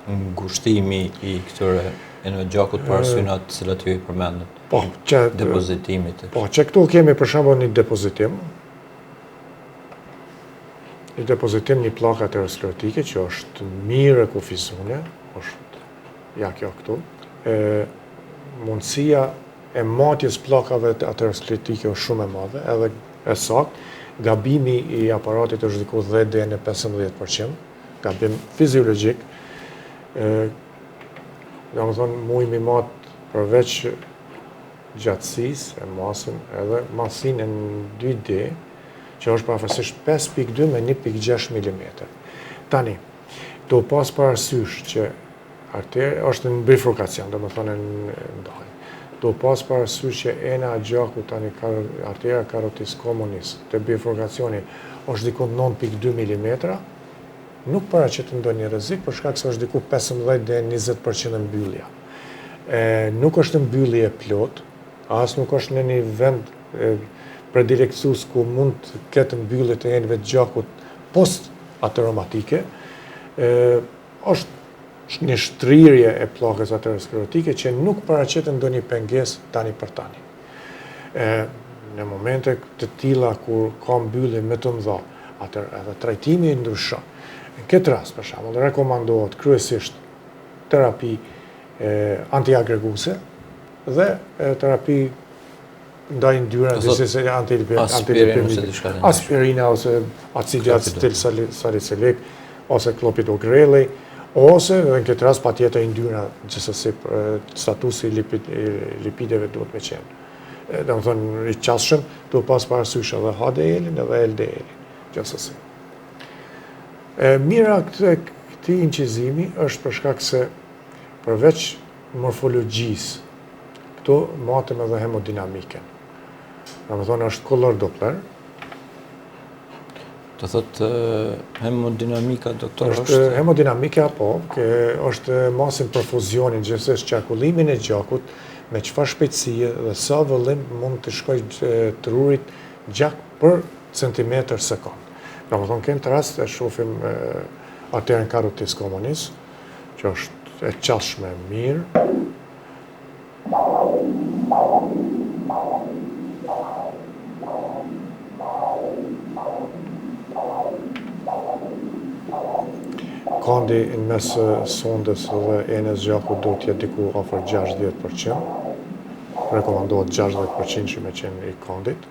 Speaker 2: ngushtimi i këtyre enëve gjakut për arsyet të cilat ju i përmendët?
Speaker 3: Po, që
Speaker 2: depozitimit.
Speaker 3: Po, që këtu kemi për shembull një depozitim. Një depozitim një pllake aterosklerotike që është mirë kufizuar, është ja kjo këtu. Mundësia e matjes pllakave aterosklerotike është shumë e madhe, edhe e saktë. Gabimi i aparatit është diku 10 deri në 15%, gabim fiziologjik. Domethënë mujmë i mat përveç gjatësisë e masën edhe masinë në 2D, që është pavarësisht 5.2 me 1.6 mm. Tani, do pas parasysh që është në bifurkacion, domethënë në ndaj. Do pas parasysh që ena e gjakut tani artera karotis communis të bifurkacioni është diku 9.2 mm, nuk paraqet ndonjë rrezik për shkak se është diku 15 deri 20% mbyllja. Nuk është mbyllje plot, as nuk është në një vend predilektues ku mund të ketë mbyllje të enëve të gjakut post ateromatike, është një shtrirje e pllakës aterosklerotike që nuk paraqet ndonjë pengesë tani për tani. Në momente të tilla kur ka mbyllje më të mëdha, atëherë edhe trajtimi ndryshon. Në këtë rast, për shembull, rekomandohet kryesisht terapi antiagreguese dhe terapi ndaj yndyrave, aspirina ose acidi acetil salicylik ose klopidogreli, ose në këtë rast patjetër yndyra gjithsesi statusi i lipideve duhet me qenë. Domethënë i qasshëm duhet pas parasysh edhe HDL-in edhe LDL-in gjithsesi. Mira këtij incizimi është për shkak se përveç morfologjisë, këtu matëm edhe hemodinamiken. Domethënë është color Doppler.
Speaker 2: Të thotë hemodinamika, doktor,
Speaker 3: është hemodinamika, po, është masin perfuzionin, gjithsesi qarkullimin e gjakut, me çfarë shpejtësie dhe sa vëllim mund të shkojë trurit gjak për centimetër sekond. Domethënë kënë të rast e shohim arterën carotis communis, që është e qashme mirë. Kandi në mes sondës dhe enës gjakut do t'jetë diku afër 60%. Rekomandohet 60% që me qenë i kandit.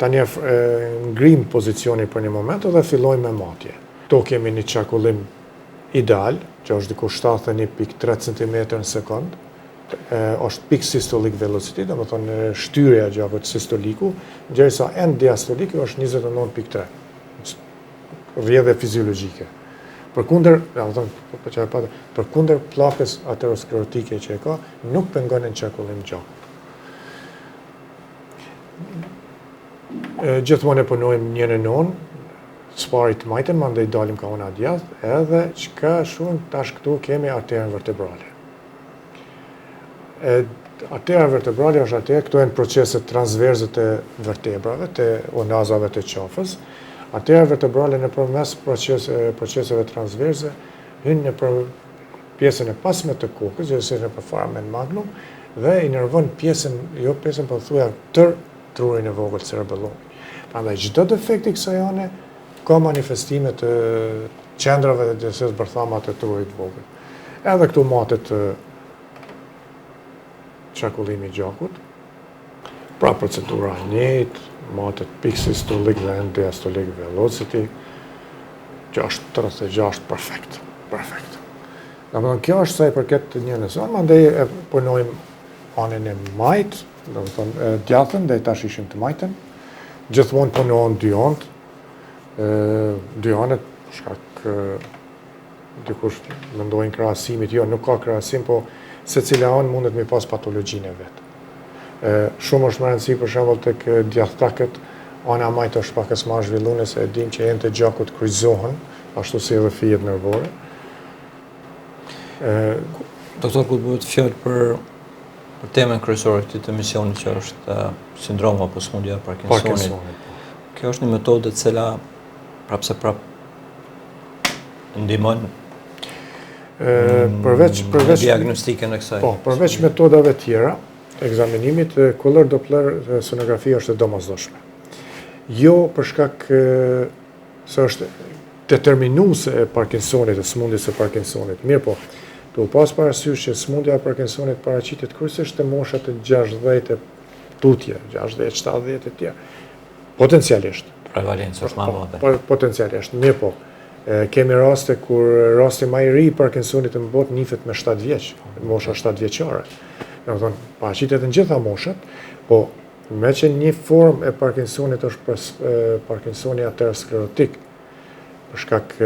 Speaker 3: Tani ngrim pozicionin për një moment dhe fillojmë me matje. To kemi një qarkullim ideal, që është diku 71.3 cm në sekund. Është pik systolic velocity, do më thonë shtyrja gjakut sistoliku, ndërsa end diastoliku është 29.3, rrjedhje fiziologjike. Përkundër pllakës aterosklerotike që e ka, nuk pengon në qarkullim gjakut. Gjithmonë e punojmë një në non, sparit majtën, mandej dalim ka ona djathtë, edhe çka shumë tash këtu kemi arterën vertebrale. Artera vertebrale është arterë, këto janë proceset transverse të vertebrave, të onazave të qafës. Artera vertebrale nëpërmes proceseve transverse hyn nëpër pjesën e pasme të kokës, gjithsesi nëpër foramen magnum, dhe inervon pjesën, jo pjesën po thuja tër trurin e vogël cerebellum. Prandaj çdo defekt i kësaj ane ka manifestime të qendrave dhe gjithsesi bërthamat të trurit vogël. Edhe këtu matet qarkullimi i gjakut. Pra procedura e njëjtë, matet pik systolic dhe end diastolic velocity, që është 36 perfekt. Domethënë kjo është sa i përket një nëson, mandej e punojmë anën e majt, domethënë djathën dhe tash ishim të majtën. Gjithmonë punohen dy anë. Dy anët, për shkak dikush mendojnë krahasimit, jo, nuk ka krahasim, po secila anë mundet me pas patologjinë e vet. Shumë është më rëndësi për shembull tek djathtakët, ana majt është pak e më zhvilluar se e dim që enët e gjakut kryqëzohen, ashtu si edhe fijet nervore.
Speaker 2: Doktor, ku bëhet fjalë për temën kryesore të këtij emisioni që është sindroma apo sëmundja e Parkinsonit. Kjo është një metodë e cila prapë ndihmon përveç diagnostikën e kësaj. Po, përveç metodave tjera, ekzaminimit, color Doppler sonografia është e domosdoshme. Jo për shkak se është determinuese e Parkinsonit, e sëmundjes së Parkinsonit. Mirë po, duhet pas parasysh që sëmundja e Parkinsonit paraqitet kryesisht te moshat e 60 tutje, 60-70 e tjera. Potencialisht. Prevalencë është më e madhe. Potencialisht, mirë po. Kemi raste kur rasti më i ri i Parkinsonit në botë nifet me 7 vjeç, mosha 7 vjeçare. Domethënë, paraqitet në gjitha moshat, po me që një formë e Parkinsonit është Parkinsoni aterosklerotik, për shkak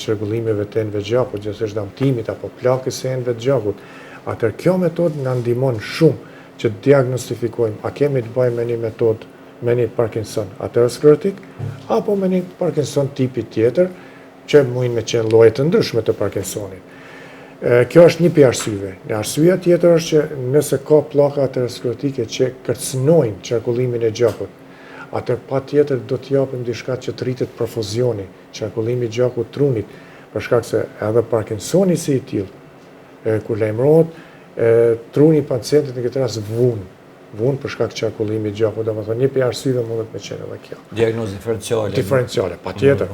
Speaker 2: çrregullimeve të enëve të gjakut, gjithsesi damtimit apo plakës së enëve të gjakut. Atëherë kjo metodë na ndihmon shumë që të diagnostifikojmë a kemi të bëjmë me një metodë me një Parkinson aterosklerotik apo me një Parkinson tipi tjetër, që mujnë me qenë lloje të ndryshme të Parkinsonit. Kjo është një pjesë arsyeve. Një arsyeja tjetër është që nëse ka pllaka aterosklerotike që kërcënojnë qarkullimin e gjakut, atëherë patjetër do të japim diçka që të rritet perfuzioni, qarkullimi i gjakut trunit, për shkak se edhe Parkinsoni si i tillë, kur lajmërohet, truni i pacientit në këtë rast vun për shkak të qarkullimit të gjakut, domethënë një pjesë arsyeve mundet me qenë edhe kjo. Diagnozë diferenciale. Diferenciale, patjetër.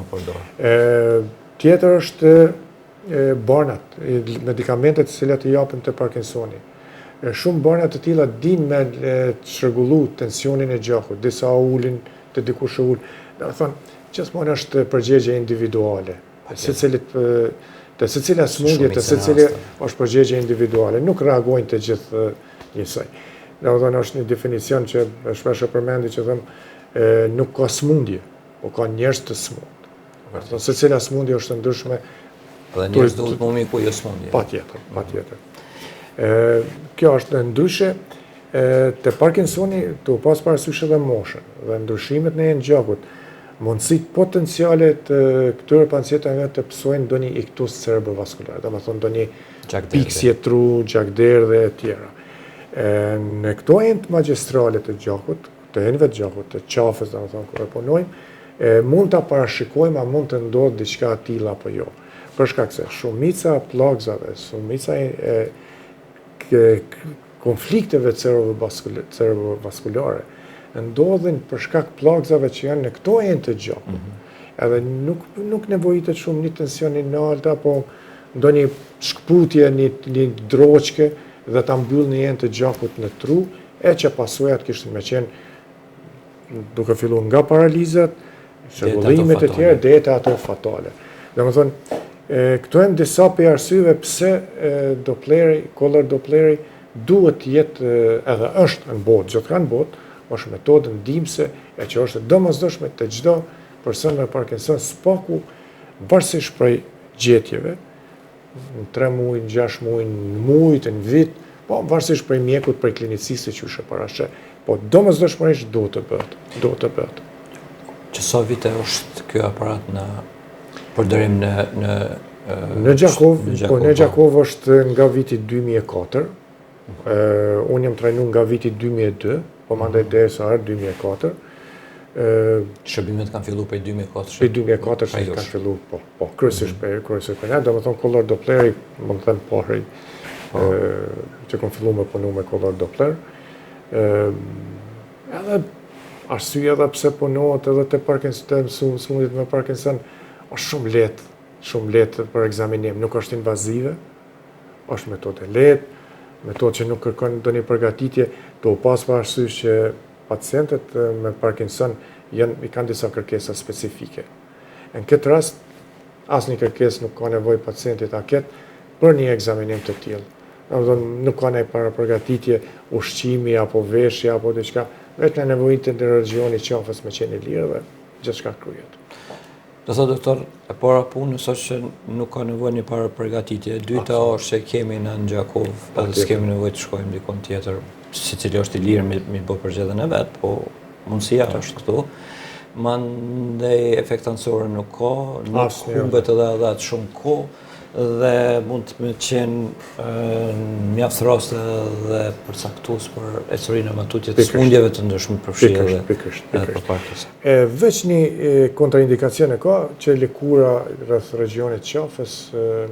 Speaker 2: Tjetër është barnat, medikamentet të cilat i japim te Parkinsoni.
Speaker 3: Shumë bana të tilla din me çrregullu tensionin e gjakut, disa ulin, të dikush ul. Do të thonë, gjithmonë është përgjigje individuale. Të secila smundje, të secili është përgjigje individuale, nuk reagojnë të gjithë njësoj. Do të thonë, është një definicion që shpesh e përmendi që them nuk ka smundje, po ka njerëz të smund. Do të thonë, secila smundje është ndryshme.
Speaker 2: Dhe njerëz duhet më mirë ku jo smundje.
Speaker 3: Patjetër. Kjo është ndryshe te Parkinsoni, të pas parasysh edhe moshën dhe ndryshimet në gjakut. Mundësit potenciale të këtyre pacientëve të pësojnë ndonjë iktus cerebrovaskular, domethënë ndonjë piksje tru, gjakderë dhe e tjera. Në këto ent magjistrale të gjakut, të enëve të gjakut, të qafës, domethënë kur e punojmë, mund ta parashikojmë a mund të ndodhë diçka e tillë apo jo. Për shkak se shumica plagëzave, shumica konflikteve cerebrovaskulare ndodhin për shkak plagëzave që janë në këto enë të gjakut. Edhe nuk nevojitet shumë një tension i lartë apo ndonjë shkputje, një droçke dhe ta mbyll një enë të gjakut në tru, e që pasojat kishin me qenë duke filluar nga paralizat, shërbullimet e tjera deri te ato fatale. Domethënë, këto janë disa për arsyeve pse color Dopleri duhet jetë edhe është në botë, gjithë në botë, është metodë ndihmëse e që është domosdoshme të çdo person me Parkinson spaku varësisht prej gjetjeve, në 3 muaj, në 6 muaj, në muaj, në vit, po varësisht prej mjekut, prej klinicistë që është parashe, po domosdoshmërisht duhet të bëhet.
Speaker 2: Që sa vite është ky aparat në përdorim
Speaker 3: në Gjakov? Në Gjakov është nga viti 2004. Unë jam trajnuar nga viti 2002, po mandej derisa ardh 2004.
Speaker 2: Shërbimet kanë filluar prej 2004.
Speaker 3: Prej 2004 kanë filluar, po, kryesisht për ne, domethënë color Dopleri, më të them pohri, që kanë filluar me punu me color Doppler. Edhe arsyeja edhe pse punohet edhe te Parkinson, smundjet me Parkinson, është shumë lehtë për ekzaminim, nuk është invazive, është metodë lehtë, metodë që nuk kërkon ndonjë përgatitje, do pas parasysh që pacientët me Parkinson i kanë disa kërkesa specifike. Në këtë rast, asnjë kërkesë nuk ka nevojë pacienti ta ketë për një ekzaminim të tillë. Domethënë nuk ka ndonjë përgatitje ushqimi apo veshje apo diçka, vetëm nevojitet në regionin e qafës me qenë i lirë dhe gjithçka kryhet.
Speaker 2: Do thotë doktor, e para punës është që nuk ka nevojë një para përgatitje. E dyta është se kemi në Gjakov, edhe s'kemi nevojë të shkojmë dikon tjetër, secili është i lirë me bë përgjedhjen e vet, po mundësia është këtu. Mandej efekt anësor nuk ka, nuk humbet edhe atë shumë kohë dhe mund të më qenë mjaft raste dhe përcaktues për ecurinë e matutjes të smundjeve të ndryshme përfshirë edhe për Parkinson.
Speaker 3: Veç një kontraindikacion e ka që lëkura rreth regionit qafës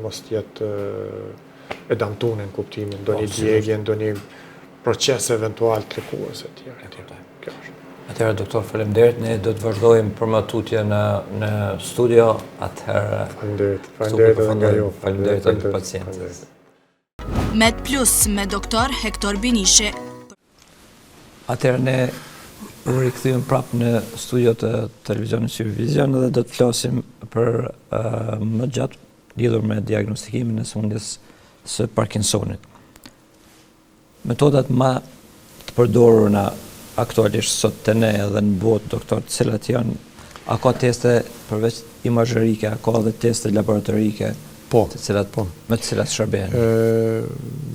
Speaker 3: mos jetë e damtuar në kuptimin ndonjë djegje, ndonjë proces eventual të lëkurës e tjera.
Speaker 2: Atëherë, doktor, faleminderit, ne do të vazhdojmë për matutje në studio, atëherë
Speaker 3: faleminderit edhe nga ju.
Speaker 2: Faleminderit edhe pacientët.
Speaker 1: Med Plus me doktor Hektor Binishi.
Speaker 2: Atëherë ne u rikthyem prapë në studio të televizionit Supervision dhe do të flasim për më gjatë lidhur me diagnostikimin e smundjes së Parkinsonit. Metodat më të përdorura aktualisht sot të ne edhe në botë, doktor, të cilat janë, a ka teste përveç imazherike, a ka dhe teste laboratorike, me të cilat shërbehen?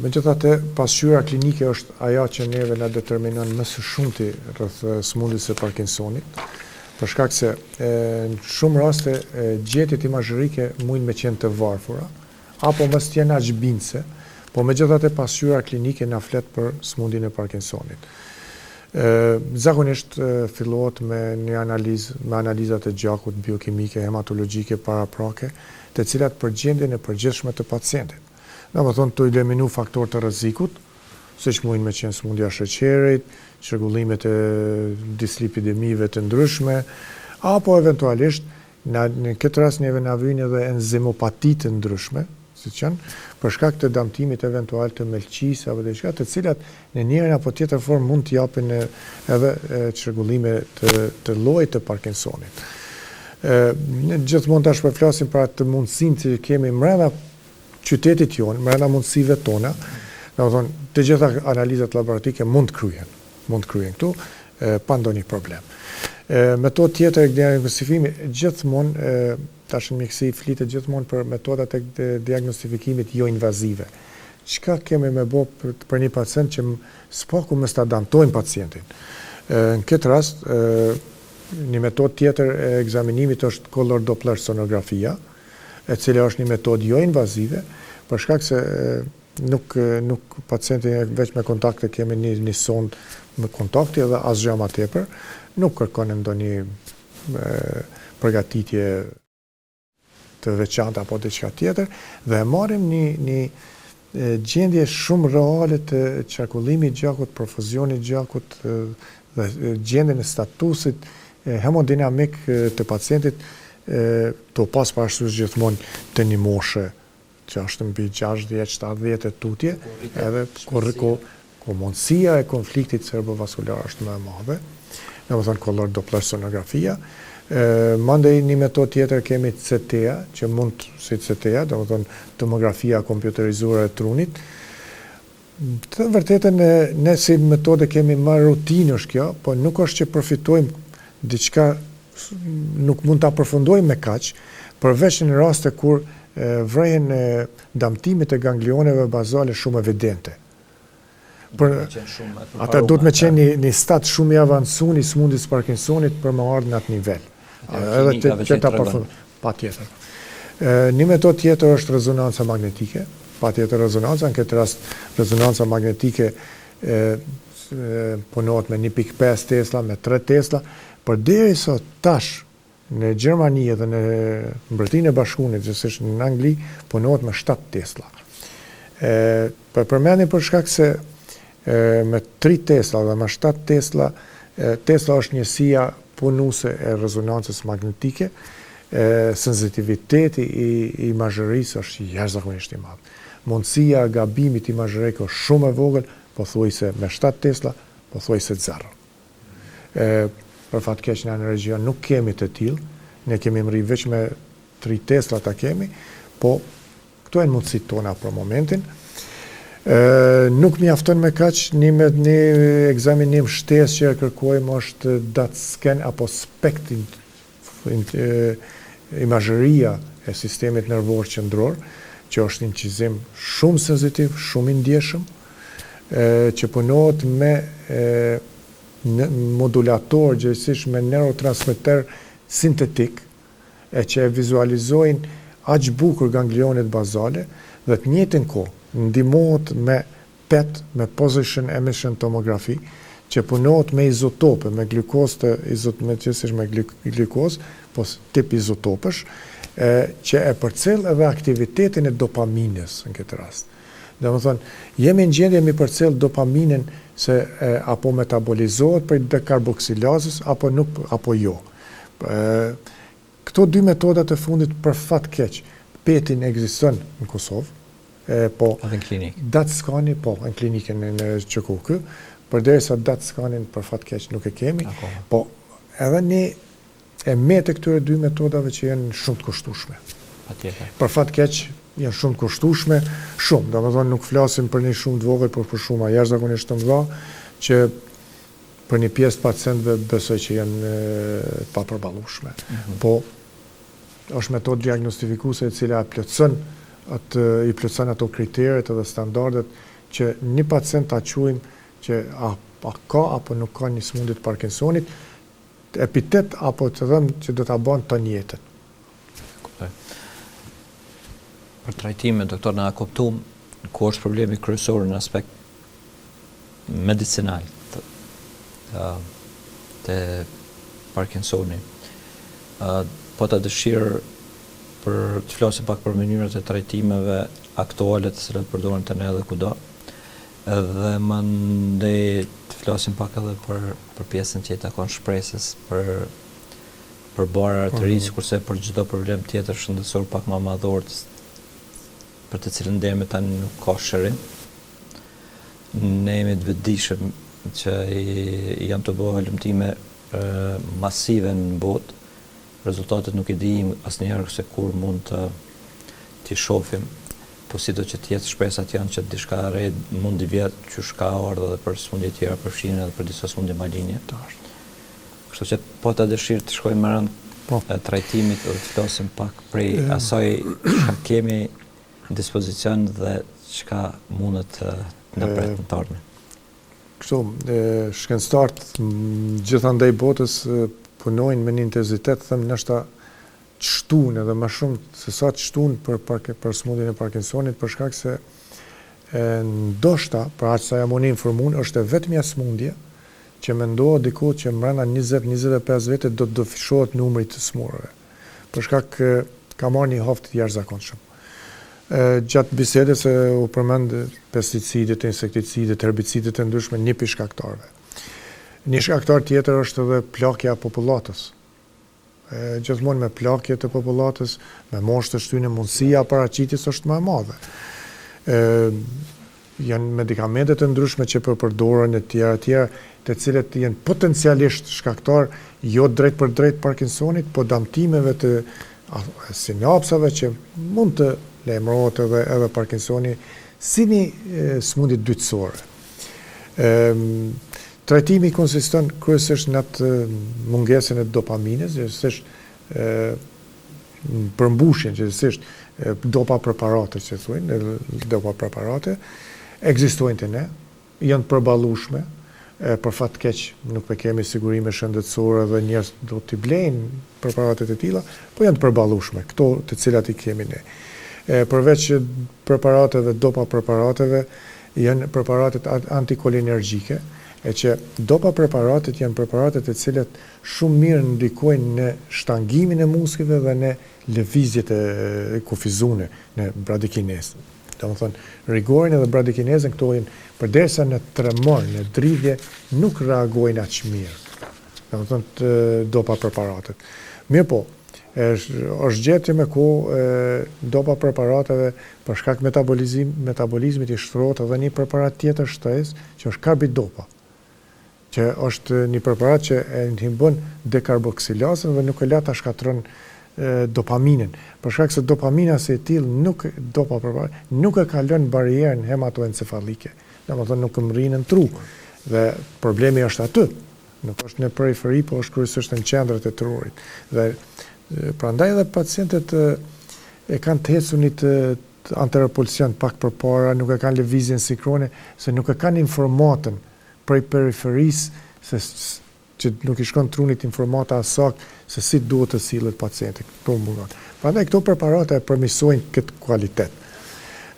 Speaker 3: Megjithatë, pasqyra klinike është ajo që neve na determinon më së shumti rreth smundjes së Parkinsonit, për shkak se në shumë raste gjetjet imazherike mundin me qenë të varfura, apo mos të jenë aq bindse, po megjithatë pasqyra klinike na flet për smundjen e Parkinsonit. Zakonisht fillohet me një analizë, me analizat e gjakut biokimike, hematologjike, paraprake, të cilat përgjendjen e përgjithshme të pacientit. Domethënë të eliminu faktorë të rrezikut, siç mundin me qenë smundja e sheqerit, çrregullimet e dislipidemive të ndryshme, apo eventualisht në këtë rast neve na vijnë edhe enzimopati të ndryshme, investicion, për shkak të damtimit eventual të melqisë apo diçka, të cilat në njërin apo tjetër formë mund të japin edhe çrregullime të llojit të Parkinsonit. Ne gjithmonë tash po flasim për atë mundësinë që kemi brenda qytetit jonë, brenda mundësive tona, domethënë të gjitha analizat laboratorike mund të kryen këtu pa ndonjë problem. Metodë tjetër e diagnostifikimit gjithmonë tash në mjekësi flitet gjithmonë për metodat e diagnostifikimit jo invazive. Çka kemi me bë për një pacient që s'paku mos ta damtojmë pacientin. Në këtë rast, një metodë tjetër e ekzaminimit është color doppler sonografia, e cila është një metodë jo invazive, për shkak se nuk pacienti veç me kontakte kemi një sond me kontakti edhe asgjë më tepër, nuk kërkon ndonjë përgatitje të veçantë apo diçka tjetër, dhe marrim një gjendje shumë reale të qarkullimit gjakut, perfuzionit gjakut dhe gjendjen e statusit hemodinamik të pacientit të pas parasysh gjithmonë të një moshe që është mbi 60-70 e tutje, edhe ku mundësia e konfliktit cerebrovaskular është më e madhe, domethënë color doppler sonografia. Mandej një metodë tjetër kemi CT-a, që mund si CT-a, domethënë tomografia kompjuterizuar e trunit. Të vërtetën ne si metodë kemi më rutinë është kjo, po nuk është që përfitojmë diçka, nuk mund ta përfundojmë me kaq, përveç në raste kur vrehen damtimit e ganglioneve bazale shumë evidente. Ata do të me qenë një stat shumë i avancuar i smundjes Parkinsonit për më ardhur në atë nivel. Edhe që ta përfundojmë, patjetër. Një metodë tjetër është rezonanca magnetike, patjetër rezonanca, në këtë rast rezonanca magnetike punohet me 1.5 Tesla, me 3 Tesla, përderisa tash në Gjermani dhe në Mbretërinë e Bashkuar, gjithsesi në Angli, punohet me 7 Tesla. Përmendni për shkak se me 3 Tesla dhe me 7 Tesla, Tesla është njësia punuese e rezonancës magnetike, sensitiviteti i imazhërisë është jashtëzakonisht i madh. Mundësia e gabimit imazhërik është shumë e vogël, pothuajse me 7 Tesla, pothuajse 0. Për fat keq në region nuk kemi të tillë, ne kemi mri veç me 3 Tesla ta kemi, po këto janë mundësitë tona për momentin. Nuk mjafton me kaq, një ekzaminim shtesë që kërkojmë është DAT scan apo SPECT, imazhëria e sistemit nervor qendror, që është një inqizim shumë senzitiv, shumë i ndjeshëm, që punohet me modulator, gjithsesi me neurotransmeter sintetik, e që e vizualizojnë aq bukur ganglionet bazale, dhe të njëjtën kohë ndihmohet me PET, me position emission tomography, që punohet me izotope, me glukozë me glukozë, po tip izotopësh, që e përcjell edhe aktivitetin e dopaminës në këtë rast. Domethënë, jemi në gjendje mi përcjell dopaminën se apo metabolizohet për dekarboksilazës apo jo. Këto dy metodat e fundit për fat keq, PET-in ekziston në Kosovë, po
Speaker 2: në klinikë.
Speaker 3: DAT scan-i po në klinikën në QKK, përderisa DAT scan-in për fat keq nuk e kemi, po edhe ne e me të këtyre dy metodave që janë shumë të kushtueshme.
Speaker 2: Patjetër.
Speaker 3: Për fat keq janë shumë të kushtueshme, shumë, domethënë nuk flasim për një shumë të vogël, por për shumë jashtëzakonisht të mëdha, që për një pjesë pacientëve besoj që janë pa përballueshme. Po është metodë diagnostifikuese e cila i plotson ato kriteret edhe standardet që një pacient ta quajmë që a ka apo nuk ka një smundje të Parkinsonit, epitet apo të them që do ta bën ton jetën.
Speaker 2: Për trajtime, doktor, na kuptuam ku është problemi kryesor në aspekt medicinal të Parkinsoni. Po ta dëshirë për të flasim pak për mënyrat e trajtimeve aktuale të cilat përdoren tani edhe kudo. Edhe mandej të flasim pak edhe për pjesën që i takon shpresës për bara arterisë, kurse për çdo problem tjetër shëndetësor pak më madhor për të cilën deri më tani nuk ka shërim. Ne jemi të vetëdijshëm që janë të bëhen lëmtime masive në botë. Rezultatet nuk i dijmë asnjëherë se kur mund t'i shohim, po sido që tjetë shpresat janë që diçka re mund t'i vjetë që shka ardhë edhe për smundje tjera përfshirën edhe për disa smundje maligne. Kështu që po ta dëshirë të shkojmë më rënd trajtimit dhe të flasim pak prej asaj çka kemi në dispozicion dhe çka mundet në pret në të ardhmen.
Speaker 3: Kështu, shkencëtarët gjithandaj botës punojnë me një intensitet, them nështë qëtun edhe më shumë se sa qëtun për smundjen e Parkinsonit, për shkak se ndoshta, për aq sa jam unë informuar, është vetmja smundje që mendohet diku që mbrenda 20-25 vite do të dofishohet numri të smurëve. Për shkak ka marrë një hoftë të jashtëzakonshëm. Gjatë bisedës u përmend pesticidet, insekticidet, herbicidet e ndryshme, një prej shkaktarëve. Një shkaktar tjetër është edhe plakja e popullatës. Gjithmonë me plakje të popullatës, me moshë të shtyne, mundësia paraqitjes është më e madhe. Janë medikamentet të ndryshme që përdoren e tjera, të cilët janë potencialisht shkaktar jo drejt për drejt Parkinsonit, po damtimeve të sinapsave që mund të lajmërohet edhe Parkinsoni si një smundje dytësore. Trajtimi konsiston kryesisht në atë mungesën e dopamines, gjithsesi përmbushjen, gjithsesi dopa preparate që thuajnë, dopa preparate ekzistojnë të ne, janë përballueshme, për fat keq nuk kemi sigurime shëndetësore dhe njerëz do t'i blejnë preparatet e tilla, po janë të përballueshme, këto të cilat i kemi ne. Përveç preparateve, dopa preparateve, janë preparatet antikolinergjike, e që dopa preparatet janë preparatet e cilat shumë mirë ndikojnë në shtangimin e muskujve dhe në lëvizjet e kufizune, në bradikinesën. Domethënë, rigorin edhe bradikinesën këto janë përderisa në tremor, në dridhje nuk reagojnë aq mirë. Domethënë dopa preparatet. Mirë po, është gjetje me kohë dopa preparateve për shkak metabolizmit i shtrohet edhe një preparat tjetër shtesë që është karbidopa, që është një preparat që e inhibon dekarboksilasën dhe nuk e la ta shkatërron dopaminin. Për shkak se dopamina se e tillë nuk e kalon barierën hematoencefalike. Domethënë nuk mrin në tru. Dhe problemi është aty. Nuk është në periferi, po është kryesisht në qendrat e trurit. Dhe prandaj edhe pacientët e kanë të hesunit anterepulsion pak përpara, nuk e kanë lëvizjen sinkrone, se nuk e kanë informatën prej periferisë që nuk i shkon trunit informata saktë se si duhet të sillet pacienti. Prandaj këto preparate përmirësojnë këtë kualitet.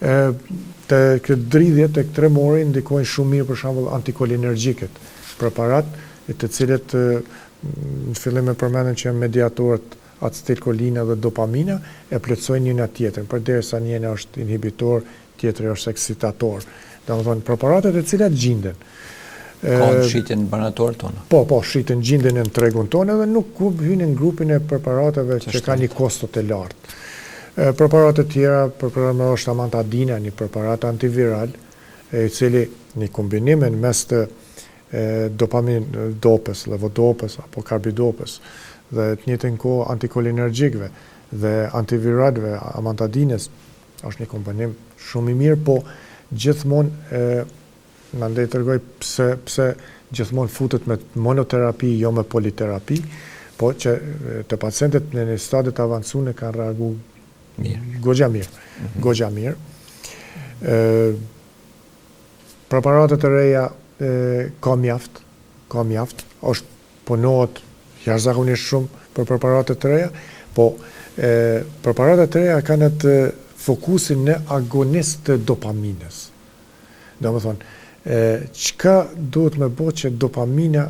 Speaker 3: Të këtë dridhje, të këtë tremori ndikojnë shumë mirë për shembull antikolinergjiket, preparat të cilët në fillim e përmendëm që janë mediatorët acetilkolina dhe dopamina e plotësojnë njëna tjetrën, përderisa njëna është inhibitor, tjetri është eksitator. Domethënë preparatet e cilat gjinden
Speaker 2: Ka në shitjen banatorë tonë?
Speaker 3: Po, shitjen gjindin në tregun tonë edhe nuk hynë në grupin e preparateve që ka një kostot e lartë. Preparate tjera, preparat është amantadina, një preparat antiviral, i cili një kombinimin mes të dopamin dopës, levodopës apo karbidopës dhe të njëjtën kohë antikolinergjikëve dhe antiviralëve, amantadines, është një kombinim shumë i mirë, po gjithmonë mandej tregoj pse gjithmonë futet me monoterapi, jo me politerapi, po që të pacientët në një stadiet avancuar kanë reaguar goxha mirë. Preparatet e reja ka mjaft, është punohet jashtëzakonisht shumë për preparatet e reja, po preparatet e reja kanë atë fokusin në agonist të dopamines. Domethënë, çka duhet me bëj që dopamina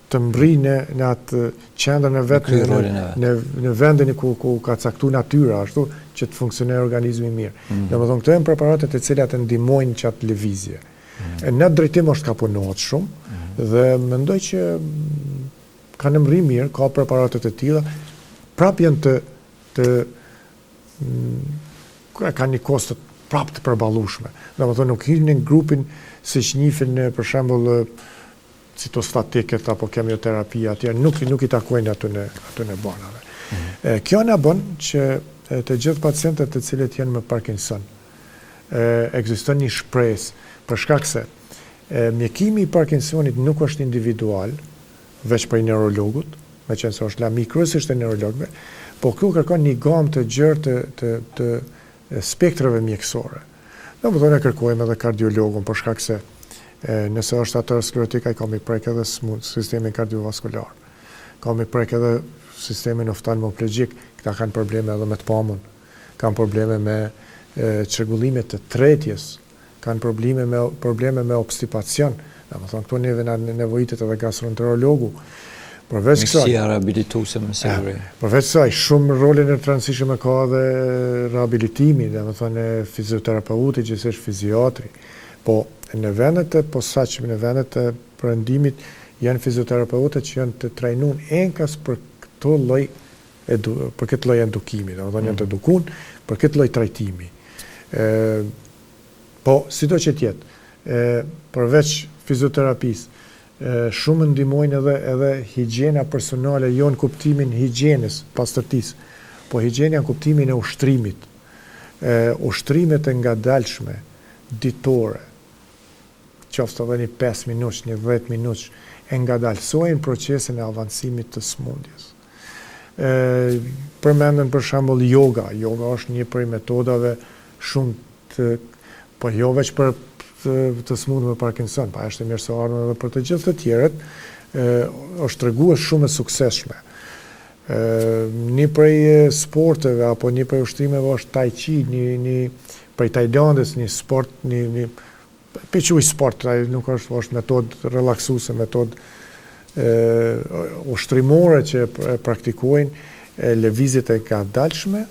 Speaker 3: të mri në atë qendrën e vetë, në vendin ku ka caktuar natyra, ashtu që të funksionojë organizmi mirë. Domethënë, këto janë preparatet e cilat e ndihmojnë çat lëvizje. Në atë drejtim është ka punohet shumë dhe mendoj që kanë mri mirë, ka preparatet e tilla, prap janë të kanë një kosto prapë të përballueshme. Domethënë nuk hyn në grupin siç njihen për shembull citostatikët apo kemioterapia, atje nuk I takojnë aty në banave. Kjo na bën që të gjithë pacientët të cilët janë me Parkinson, ekziston një shpresë për shkak se mjekimi I Parkinsonit nuk është individual, veç për neurologut, meqense është lami kryesisht e neurologëve, po këtu kërkon një gamë të gjerë të spektrave mjekësore. Domethënë kërkojmë edhe kardiologun për shkak se nëse është aterosklerotik, ai ka mi prek edhe sistemin kardiovaskular. Ka mi prek edhe sistemin oftalmoplegjik, këta kanë probleme edhe me të pamën, kanë probleme me çrregullime të tretjes, kanë probleme me obstipacion. Domethënë këtu neve na nevojitet edhe gastroenterologu. Përveç kësaj,
Speaker 2: rehabilituese me siguri.
Speaker 3: Përveç kësaj, shumë rolin e rëndësishëm ka edhe rehabilitimi, domethënë fizioterapeuti, gjithsesi fiziatri. Po në vendet e posaçme, në vendet e perëndimit janë fizioterapeutët që janë të trajnuar enkas për këtë lloj edukimi, domethënë janë të edukuar për këtë lloj trajtimi. Po sido që tjetë, përveç fizioterapisë, shumë ndihmojnë edhe higjiena personale, jo në kuptimin higjienës, pastërtisë, po higjiena në kuptimin e ushtrimit. Ushtrimet e ngadalshme, ditore, qoftë edhe një 5 minutë, një 10 minutë, e ngadalsojnë procesin e avancimit të smundjes. Përmendën për shembull yoga. Yoga është një prej metodave shumë po jo veç për të smundur me Parkinson, pa është e mirëseardhur edhe për të gjithë të tjerët, është treguar shumë e suksesshme. Një prej sporteve apo një prej ushtrimeve është Tai Chi, një prej Tajlandës, një sport, një pequj sport, nuk është metodë relaksuese, metodë ushtrimore që praktikojnë lëvizjet e ngadalshme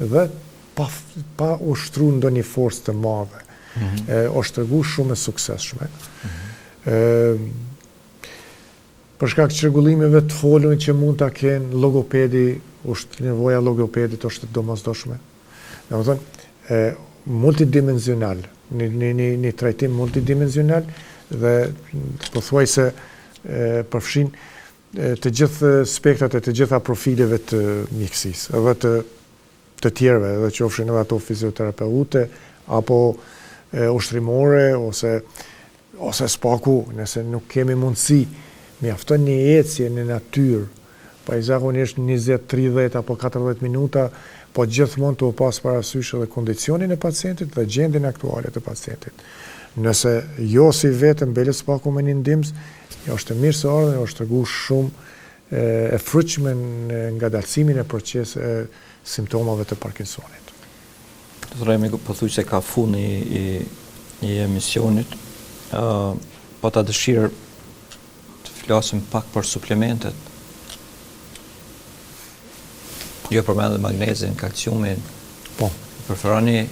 Speaker 3: dhe pa ushtruar ndonjë forcë të madhe. Është treguar shumë e suksesshme. Për shkak të çrregullimeve të folur që mund ta kenë logopedi, nevoja logopedit është e domosdoshme. Domethënë multidimensional, një trajtim multidimensional dhe pothuajse përfshin të gjithë spektrat e të gjitha profileve të mjekësisë, edhe të tjerëve, edhe qofshin edhe ato fizioterapeute apo ushtrimore ose spaku, nëse nuk kemi mundësi, mjafton një ecje në natyrë, pa i zakonisht 20, 30 apo 40 minuta, po gjithmonë të pas parasysh edhe kondicionin e pacientit dhe gjendjen aktuale të pacientit. Nëse jo si vetëm bele spaku me një ndihmës, është e mirëseardhur, është treguar shumë e frutshme në ngadalësimin e simptomave të Parkinsonit.
Speaker 2: Remi po thuaj se ka fund i emisionit, po ta dëshirë të flasim pak për suplementet. Jo përmendëm magnezin, kalciumin.
Speaker 3: Po.
Speaker 2: Preferoni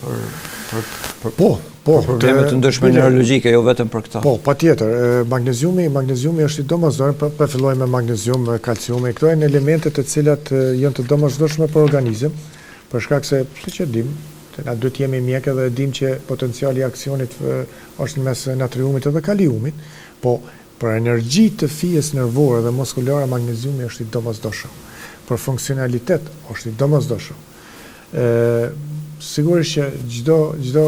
Speaker 2: për probleme të ndryshme neurologjike, jo vetëm për këta.
Speaker 3: Po, patjetër. Magneziumi është i domosdoshëm, po fillojmë me magnezium, me kalciumi. Këto janë elemente të cilat janë të domosdoshme për organizëm, për shkak se, siç e dim, na duhet jemi mjekë dhe dim që potenciali I aksionit është në mes natriumit dhe kaliumit, po për energji të fijes nervore dhe muskulare magneziumi është I domosdoshëm. Për funksionalitet është I domosdoshëm. Sigurisht që çdo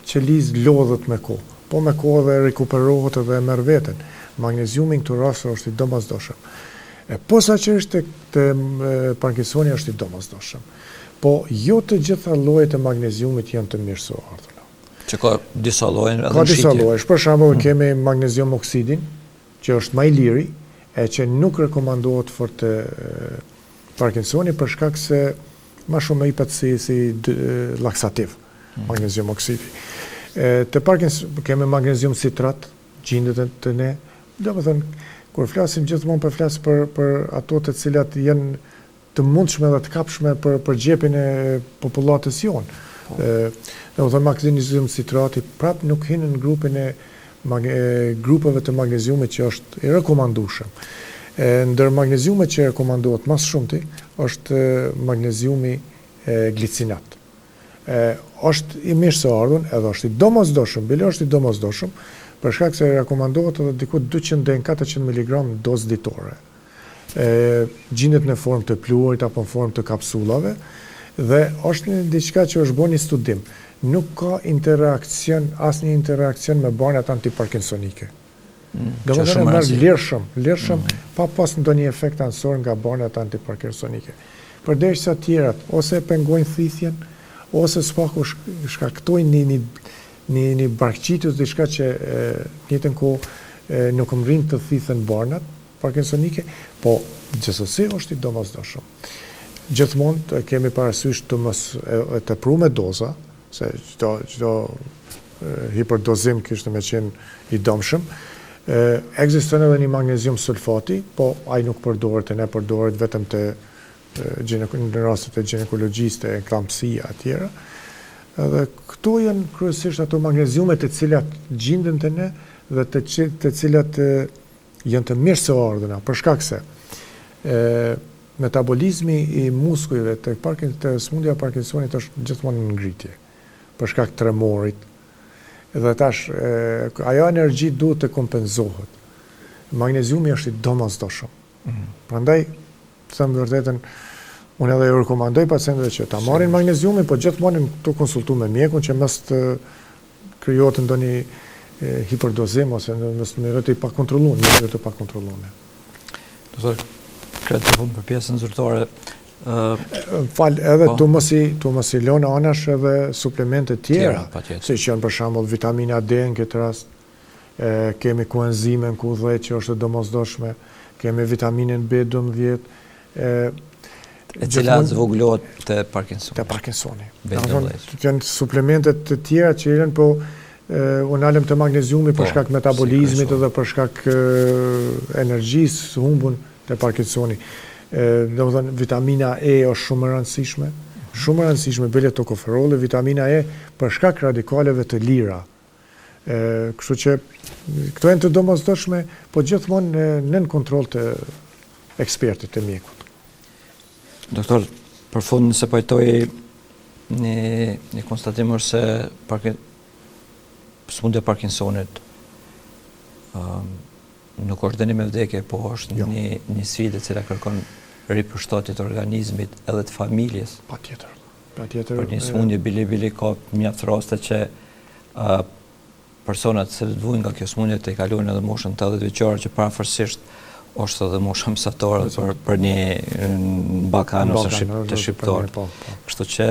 Speaker 3: qeliz lodhet me kohë, po me kohë dhe rikuperohet dhe merr veten. Magneziumi në këtë rast është I domosdoshëm. Posaçërisht te Parkinsoni është I domosdoshëm. Po jo të gjitha llojet e magneziumit janë të mirëseardhura.
Speaker 2: Që ka disa lloje edhe
Speaker 3: ka disa lloje. Për shembull, kemi magnezium oksidin, që është më I liri, e që nuk rekomandohet për të Parkinsoni për shkak se më shumë I pat si laksativ, magnezium oksidi. Te Parkinson kemi magnezium citrat, gjindet të ne. Domethënë, kur flasim gjithmonë flas për ato të cilat janë të mundshme dhe të kapshme për gjepin e popullatës jonë. Domethënë magnezium citrati prap nuk hyn në grupin e grupeve të magneziumit që është I rekomandueshëm. Ndër magneziumet që rekomandohet më shumëti është magneziumi glicinat. është i mirë së ardhur, edhe është i domosdoshëm, bile është i domosdoshëm, për shkak se rekomandohet edhe diku 200 deri në 400 mg dozë ditore. Gjendet në formë të pluhurit apo në formë të kapsulave, dhe është diçka që është bërë një studim. Nuk ka asnjë interakcion me barnat antiparkinsonike. Domethënë merr lirshëm, pa pas ndonjë efekt ansor nga barnat antiparkinsonike. Përderisa tjerat ose pengojnë thithjen, ose s'paku shkaktojnë një barkëqitës diçka që njëjtën kohë nuk mrin të thithen barnat parkinsonike, po gjithsesi është i domosdoshëm. Gjithmonë të kemi parasysh të mos e tepruar doza, se çdo hiperdozim kishte me qenë i dëmshëm. Ekziston edhe një magnezium sulfati, po ai nuk përdoret, ne përdoret vetëm në rastet e ginekologjisë, e eklampsia e tjera. Edhe këto janë kryesisht ato magneziumet të cilat gjenden te ne dhe të cilat janë të mirë së ardhuna, për shkak se metabolizmi i muskujve të smundja e Parkinsonit është gjithmonë në ngritje, për shkak të tremorit. Dhe tash, ajo energji duhet të kompenzohet. Magneziumi është i domosdoshëm. Prandaj, them vërtetën, unë edhe ju rekomandoj pacientëve që ta marrin magneziumin, po gjithmonë të konsultu me mjekun që mos të krijohet ndonjë hiperdozim ose mos të merret i pakontrolluar.
Speaker 2: Doktor, kretë të fund për pjesën zyrtare.
Speaker 3: Edhe tu mos i lënë anash edhe suplemente tjera, si që janë për shembull vitamina D në këtë rast, kemi koenzimin Q10 që është domosdoshme, kemi vitaminën B12,
Speaker 2: e cila zvoglohet te Parkinsoni.
Speaker 3: Te Parkinsoni. Janë suplemente të tjera që janë, po unë alëm të magneziumi për shkak metabolizmit edhe për shkak energjisë humbun te Parkinsoni. Domethënë vitamina E është shumë e rëndësishme, bile tokoferoli, vitamina E për shkak radikaleve të lira. Kështu që këto janë të domosdoshme, po gjithmonë nën kontroll të ekspertit të mjekut.
Speaker 2: Doktor, për fund nëse pajtoj një konstatim është se smundja e Parkinsonit nuk është dënim e vdekje, po është një sfidë e cila kërkon ripërshtatje të organizmit edhe të familjes.
Speaker 3: Patjetër.
Speaker 2: Për një smundje bili ka mjaft raste që personat se vujnë nga kjo smundje të i kalojnë edhe moshën 80 vjeçare, që parafarsisht është edhe mosha mësatore për një Ballkan ose të shqiptar. Kështu që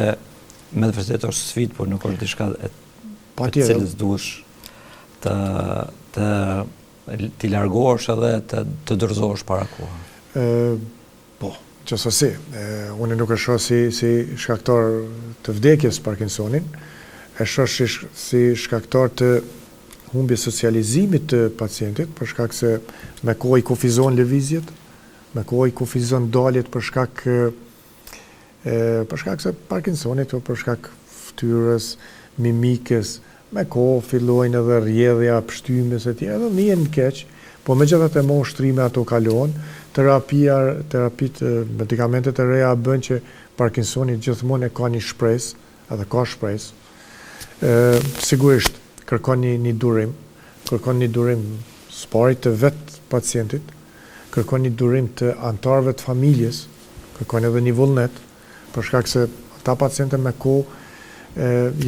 Speaker 2: me vërtet është sfidë, por nuk është diçka e cilës duhesh t'i largohesh edhe të dorëzohesh para kohë.
Speaker 3: Po, gjithsesi, unë nuk e shoh si shkaktar të vdekjes Parkinsonin, e shoh si shkaktar të humbjes socializimit të pacientit, për shkak se me kohë i kufizon lëvizjet, me kohë i kufizon daljet për shkak se Parkinsonit, për shkak ftyrës, mimikës, me kohë fillojnë edhe rrjedhja, pështymes e tjera, edhe njën keq, po megjithatë me ushtrime ato kalon, terapitë, medikamentet e reja bën që Parkinsoni gjithmonë e ka një shpresë, edhe ka shpresë. Sigurisht kërkon një durim sparit të vetë pacientit, kërkon një durim të antarëve të familjes, kërkon edhe një vullnet, për shkak se ata pacientë me kohë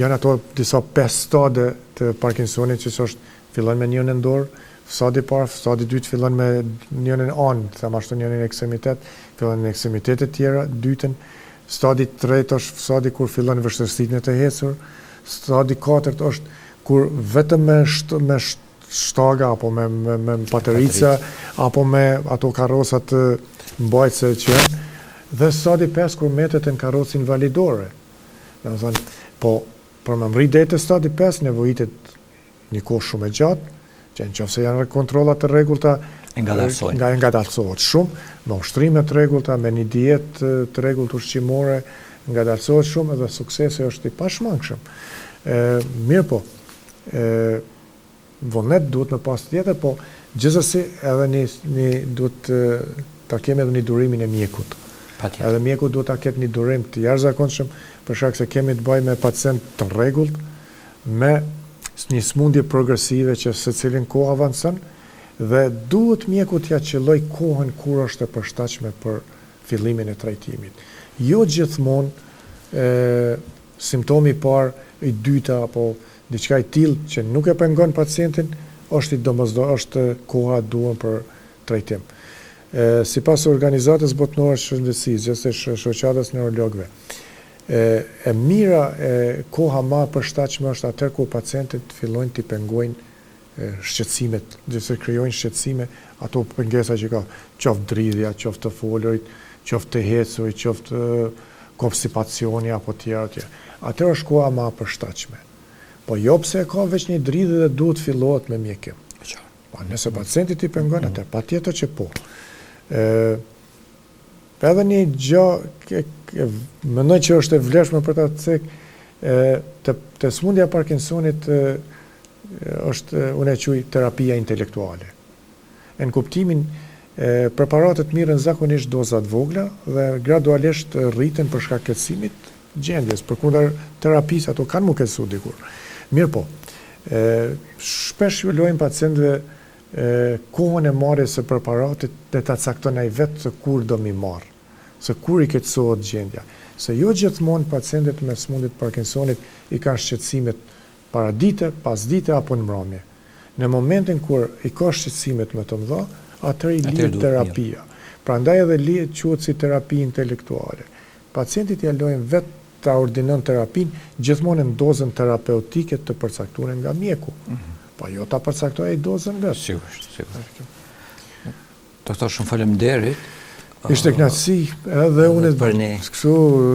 Speaker 3: janë ato disa 5 stade të Parkinsonit, që është fillon me njën e dorë, stadi parë, stadi dytë fillon me njën e anë, them ashtu njën e ekstremitet, fillon në ekstremitetet tjera, dytën, stadi tretë është stadi kur fillon vështirësinë të hecur, stadi katërt është kur vetëm me shtaga apo me paterica apo me ato karrosat mbajtëse që janë, dhe stadi 5 kur metet në karrocë invalidore. Domethënë, po për me mri deri te stadi 5 nevojitet një kohë shumë e gjatë, që nëse janë kontrollat të rregullta, ngadalësohet shumë, me ushtrime të rregullta, me një dietë të rregullt ushqimore, ngadalësohet shumë edhe suksesi është i pashmangshëm. Mirë po, vullnet duhet me pas tjetër, po gjithsesi edhe duhet ta kemi edhe një durimin e mjekut.
Speaker 2: Patjetër.
Speaker 3: Edhe mjeku duhet ta ketë një durim të jashtëzakonshëm, për shkak se kemi të bëjmë me pacient të rregullt, me një smundje progresive që secilin kohë avancon, dhe duhet mjeku t'ja qelloj kohën kur është e përshtatshme për fillimin e trajtimit. Jo gjithmonë simptomi i parë, i dyta apo diçka e tillë që nuk e pengon pacientin është koha e duhur për trajtim. Sipas organizatës botërore të shëndetësisë, gjithsesi shoqatës neurologëve, e mira koha më e përshtatshme është atëherë kur pacientët fillojnë të pengojnë shqetësimet, gjithsesi krijojnë shqetësime ato pengesa që ka, qoftë dridhja, qoftë të folurit, qoftë të hecurit, qoftë konstipacioni apo tjera. Atëherë është koha më e përshtatshme. Po jo pse ka veç një dridhje dhe duhet fillohet me mjekim. Po nëse pacienti i pengon atë, patjetër që po. Edhe një gjë mendoj që është e vlefshme për ta thënë, te smundja e Parkinsonit është, unë e quaj terapia intelektuale. Në kuptimin preparatet mirën zakonisht doza të vogla dhe gradualisht rriten për shkak të keqësimit gjendjes, përkundër terapisë ato kanë më keqësu dikur. Mirë po, shpesh ju lojmë pacientëve kohën e marrjes së preparatit dhe ta cakton ai vetë se kur do mi marr, se kur i keqësohet gjendja. Se jo gjithmonë pacientët me smundje të Parkinsonit i kanë shqetësimet para dite, pas dite apo në mbrëmje. Në momentin kur i ka shqetësimet më të mëdha, atëherë i lihet terapia. Prandaj edhe lihet quhet si terapi intelektuale. Pacientit ja lojnë vetë ta ordinon terapin gjithmonë në dozën terapeutike të përcaktuar nga mjeku. Po jo ta përcaktoj dozën vetë.
Speaker 2: Sigurisht. Doktor, shumë faleminderit.
Speaker 3: Ishte kënaqësi, edhe unë kështu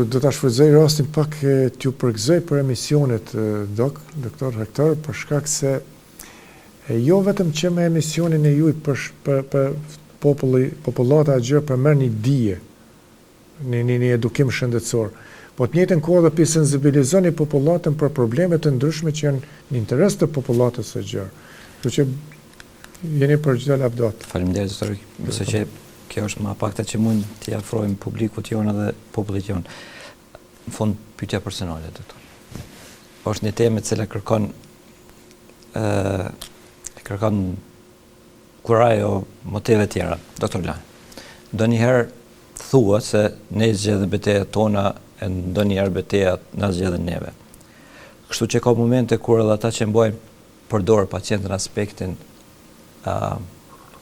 Speaker 3: do ta shfrytëzoj rastin pak t'ju përgëzoj për emisionet doktor Hektor, për shkak se jo vetëm që me emisionin e juaj për popullata e gjerë për merr një dije, një edukim shëndetësor, po të njëjtën kohë dhe sensibilizoni popullatën për probleme të ndryshme që janë në interes të popullatës së gjerë. Kështu që jeni për çdo lavdot.
Speaker 2: Faleminderit doktor, besoj që kjo është më pakta që mund t'i afrojmë publikut jonë dhe popullit jonë. Në fund, pyetja personale, doktor. Është një temë e cila kërkon kuraj o motive tjera, doktor Lan. Ndonjëherë thua se ne zgjedhim betejat tona e ndonjëherë betejat na zgjedhin neve. Kështu që ka momente kur edhe ata që mbajnë përdor pacientin aspektin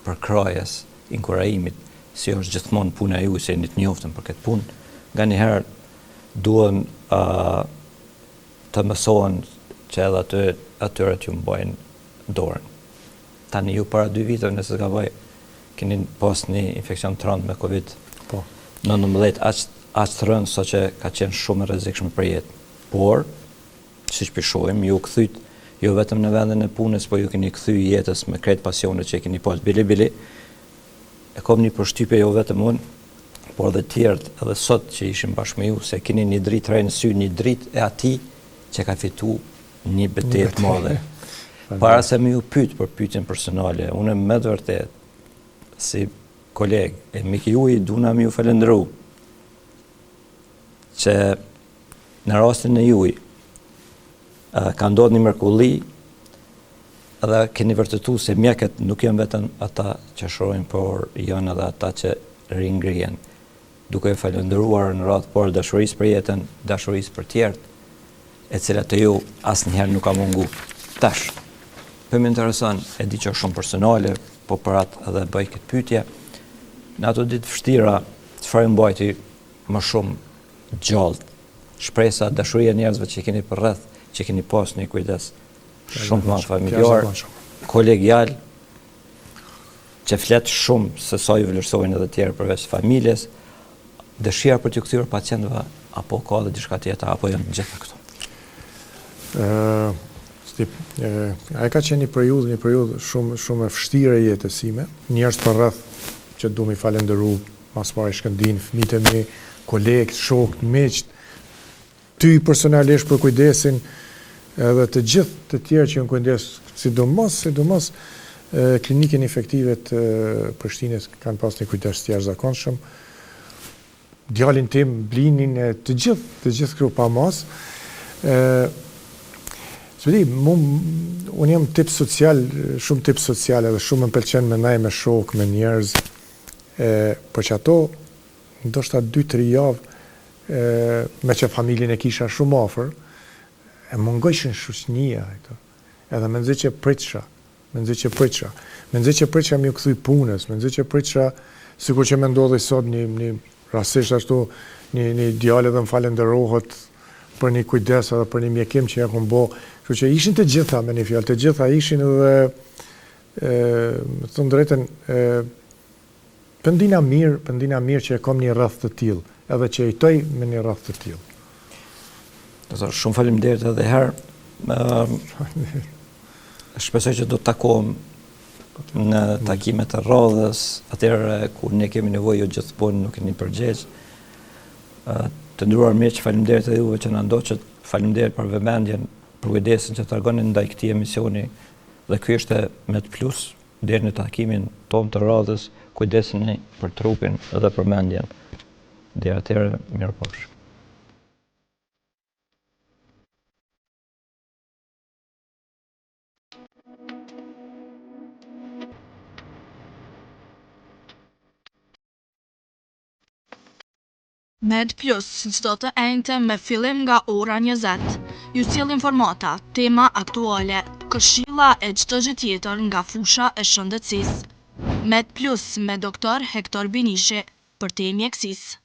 Speaker 2: përkrajes, inkurajimit, si është gjithmonë puna ju, se jeni të njoftën për këtë punë, nganjëherë duhen të mësohen që edhe atyre t'ju mbajnë dorën. Tani ju para 2 viteve, nëse gaboj, keni pas një infekcion të rëndë me Covid.
Speaker 3: Po.
Speaker 2: 19 aq të rëndë sa që ka qenë shumë e rrezikshme për jetë. Por, siç shohim, ju kthyt jo vetëm në vendin e punës, po ju keni kthy jetës me krejt pasionet që keni pas bili. E kam një përshtypje jo vetëm unë, por edhe tjerët, edhe sot që ishim bashkë me ju, se keni një dritë rejnë sy, një dritë e atij që ka fitu një betejë të madhe. Para se me ju pyet për pyetjen personale, unë me të vërtet, si koleg, e mik juaj duna me ju falendëru, që në rastin e juaj, ka ndodhur një mrekulli, edhe keni vërtetuar se mjekët nuk janë vetëm ata që shohin, por janë edhe ata që ringrihen, duke falendëruar në radhë por dashurisë për jetën, dashurisë për tjerët, e cila të ju asnjëherë nuk ka mungu. Tash, për më intereson, e di që është shumë personale, po për atë edhe bëj këtë pyetje, në ato ditë vështira, çfarë mbajti më shumë gjallë, shpresa, dashuria e njerëzve që keni për rreth, që keni pas një kujdes shumë të madh familjar, kolegial, që flet shumë se sa ju vlerësojnë edhe tjerë përveç familjes, dëshira për t'ju kthyer pacientëve, apo ka edhe diçka tjetër, apo janë gjitha këto?
Speaker 3: Ai ka qenë një periudhë shumë e vështirë e jetës sime. Njerëz për rreth që du mi falendëru, mas pari shkëndin, fëmijët e mi, kolegë, shokë, miqt, ty personalisht për kujdesin, edhe të gjithë të tjerë që në kujdes, sidomos klinikën efektive të Prishtinës kanë pas një kujdes të jashtëzakonshëm. djalin tim, Blinin, të gjithë kru pa mas. Unë jam tip social, shumë tip social, edhe shumë më pëlqen me ndaj me shok, me njerëz, por që ato, ndoshta 2-3 javë, me që familjen e kisha shumë afër, e mungojshin shoqënia, edhe me nëzë që pritsha, me nëzë që pritsha mi u këthuj punës, me nëzë që pritsha, sikur që me ndodhi sot një rasisht ashtu, një djale dhe më falenderohet për një kujdes edhe për një mjekim që ja kom bo. Kështu që ishin të gjitha me një fjallë, të gjitha ishin edhe, më thënë drejten, pëndina mirë që e kom një rreth të tillë, edhe që jitoj me një rreth të tillë.
Speaker 2: Shumë faleminderit edhe herë. Shpresoj që do të takohem në takimet e radhës, atëherë kur ne kemi nevojë jo gjithmonë nuk keni përgjigj. Të nderuar miq, faleminderit edhe juve që na ndoqët, faleminderit për vëmendjen, për kujdesin që tregonin ndaj këtij emisioni. Dhe ky është Med Plus, deri në takimin tonë të radhës, kujdeseni për trupin dhe për mendjen. Deri atëherë, mirupafshim.
Speaker 1: Med Plus, çdo të enjte me fillim nga ora 20. Ju sjell informata, tema aktuale, këshilla e çdo gjë tjetër nga fusha e shëndetësisë. Med Plus me doktor Hektor Binishi, për te mjekësisë.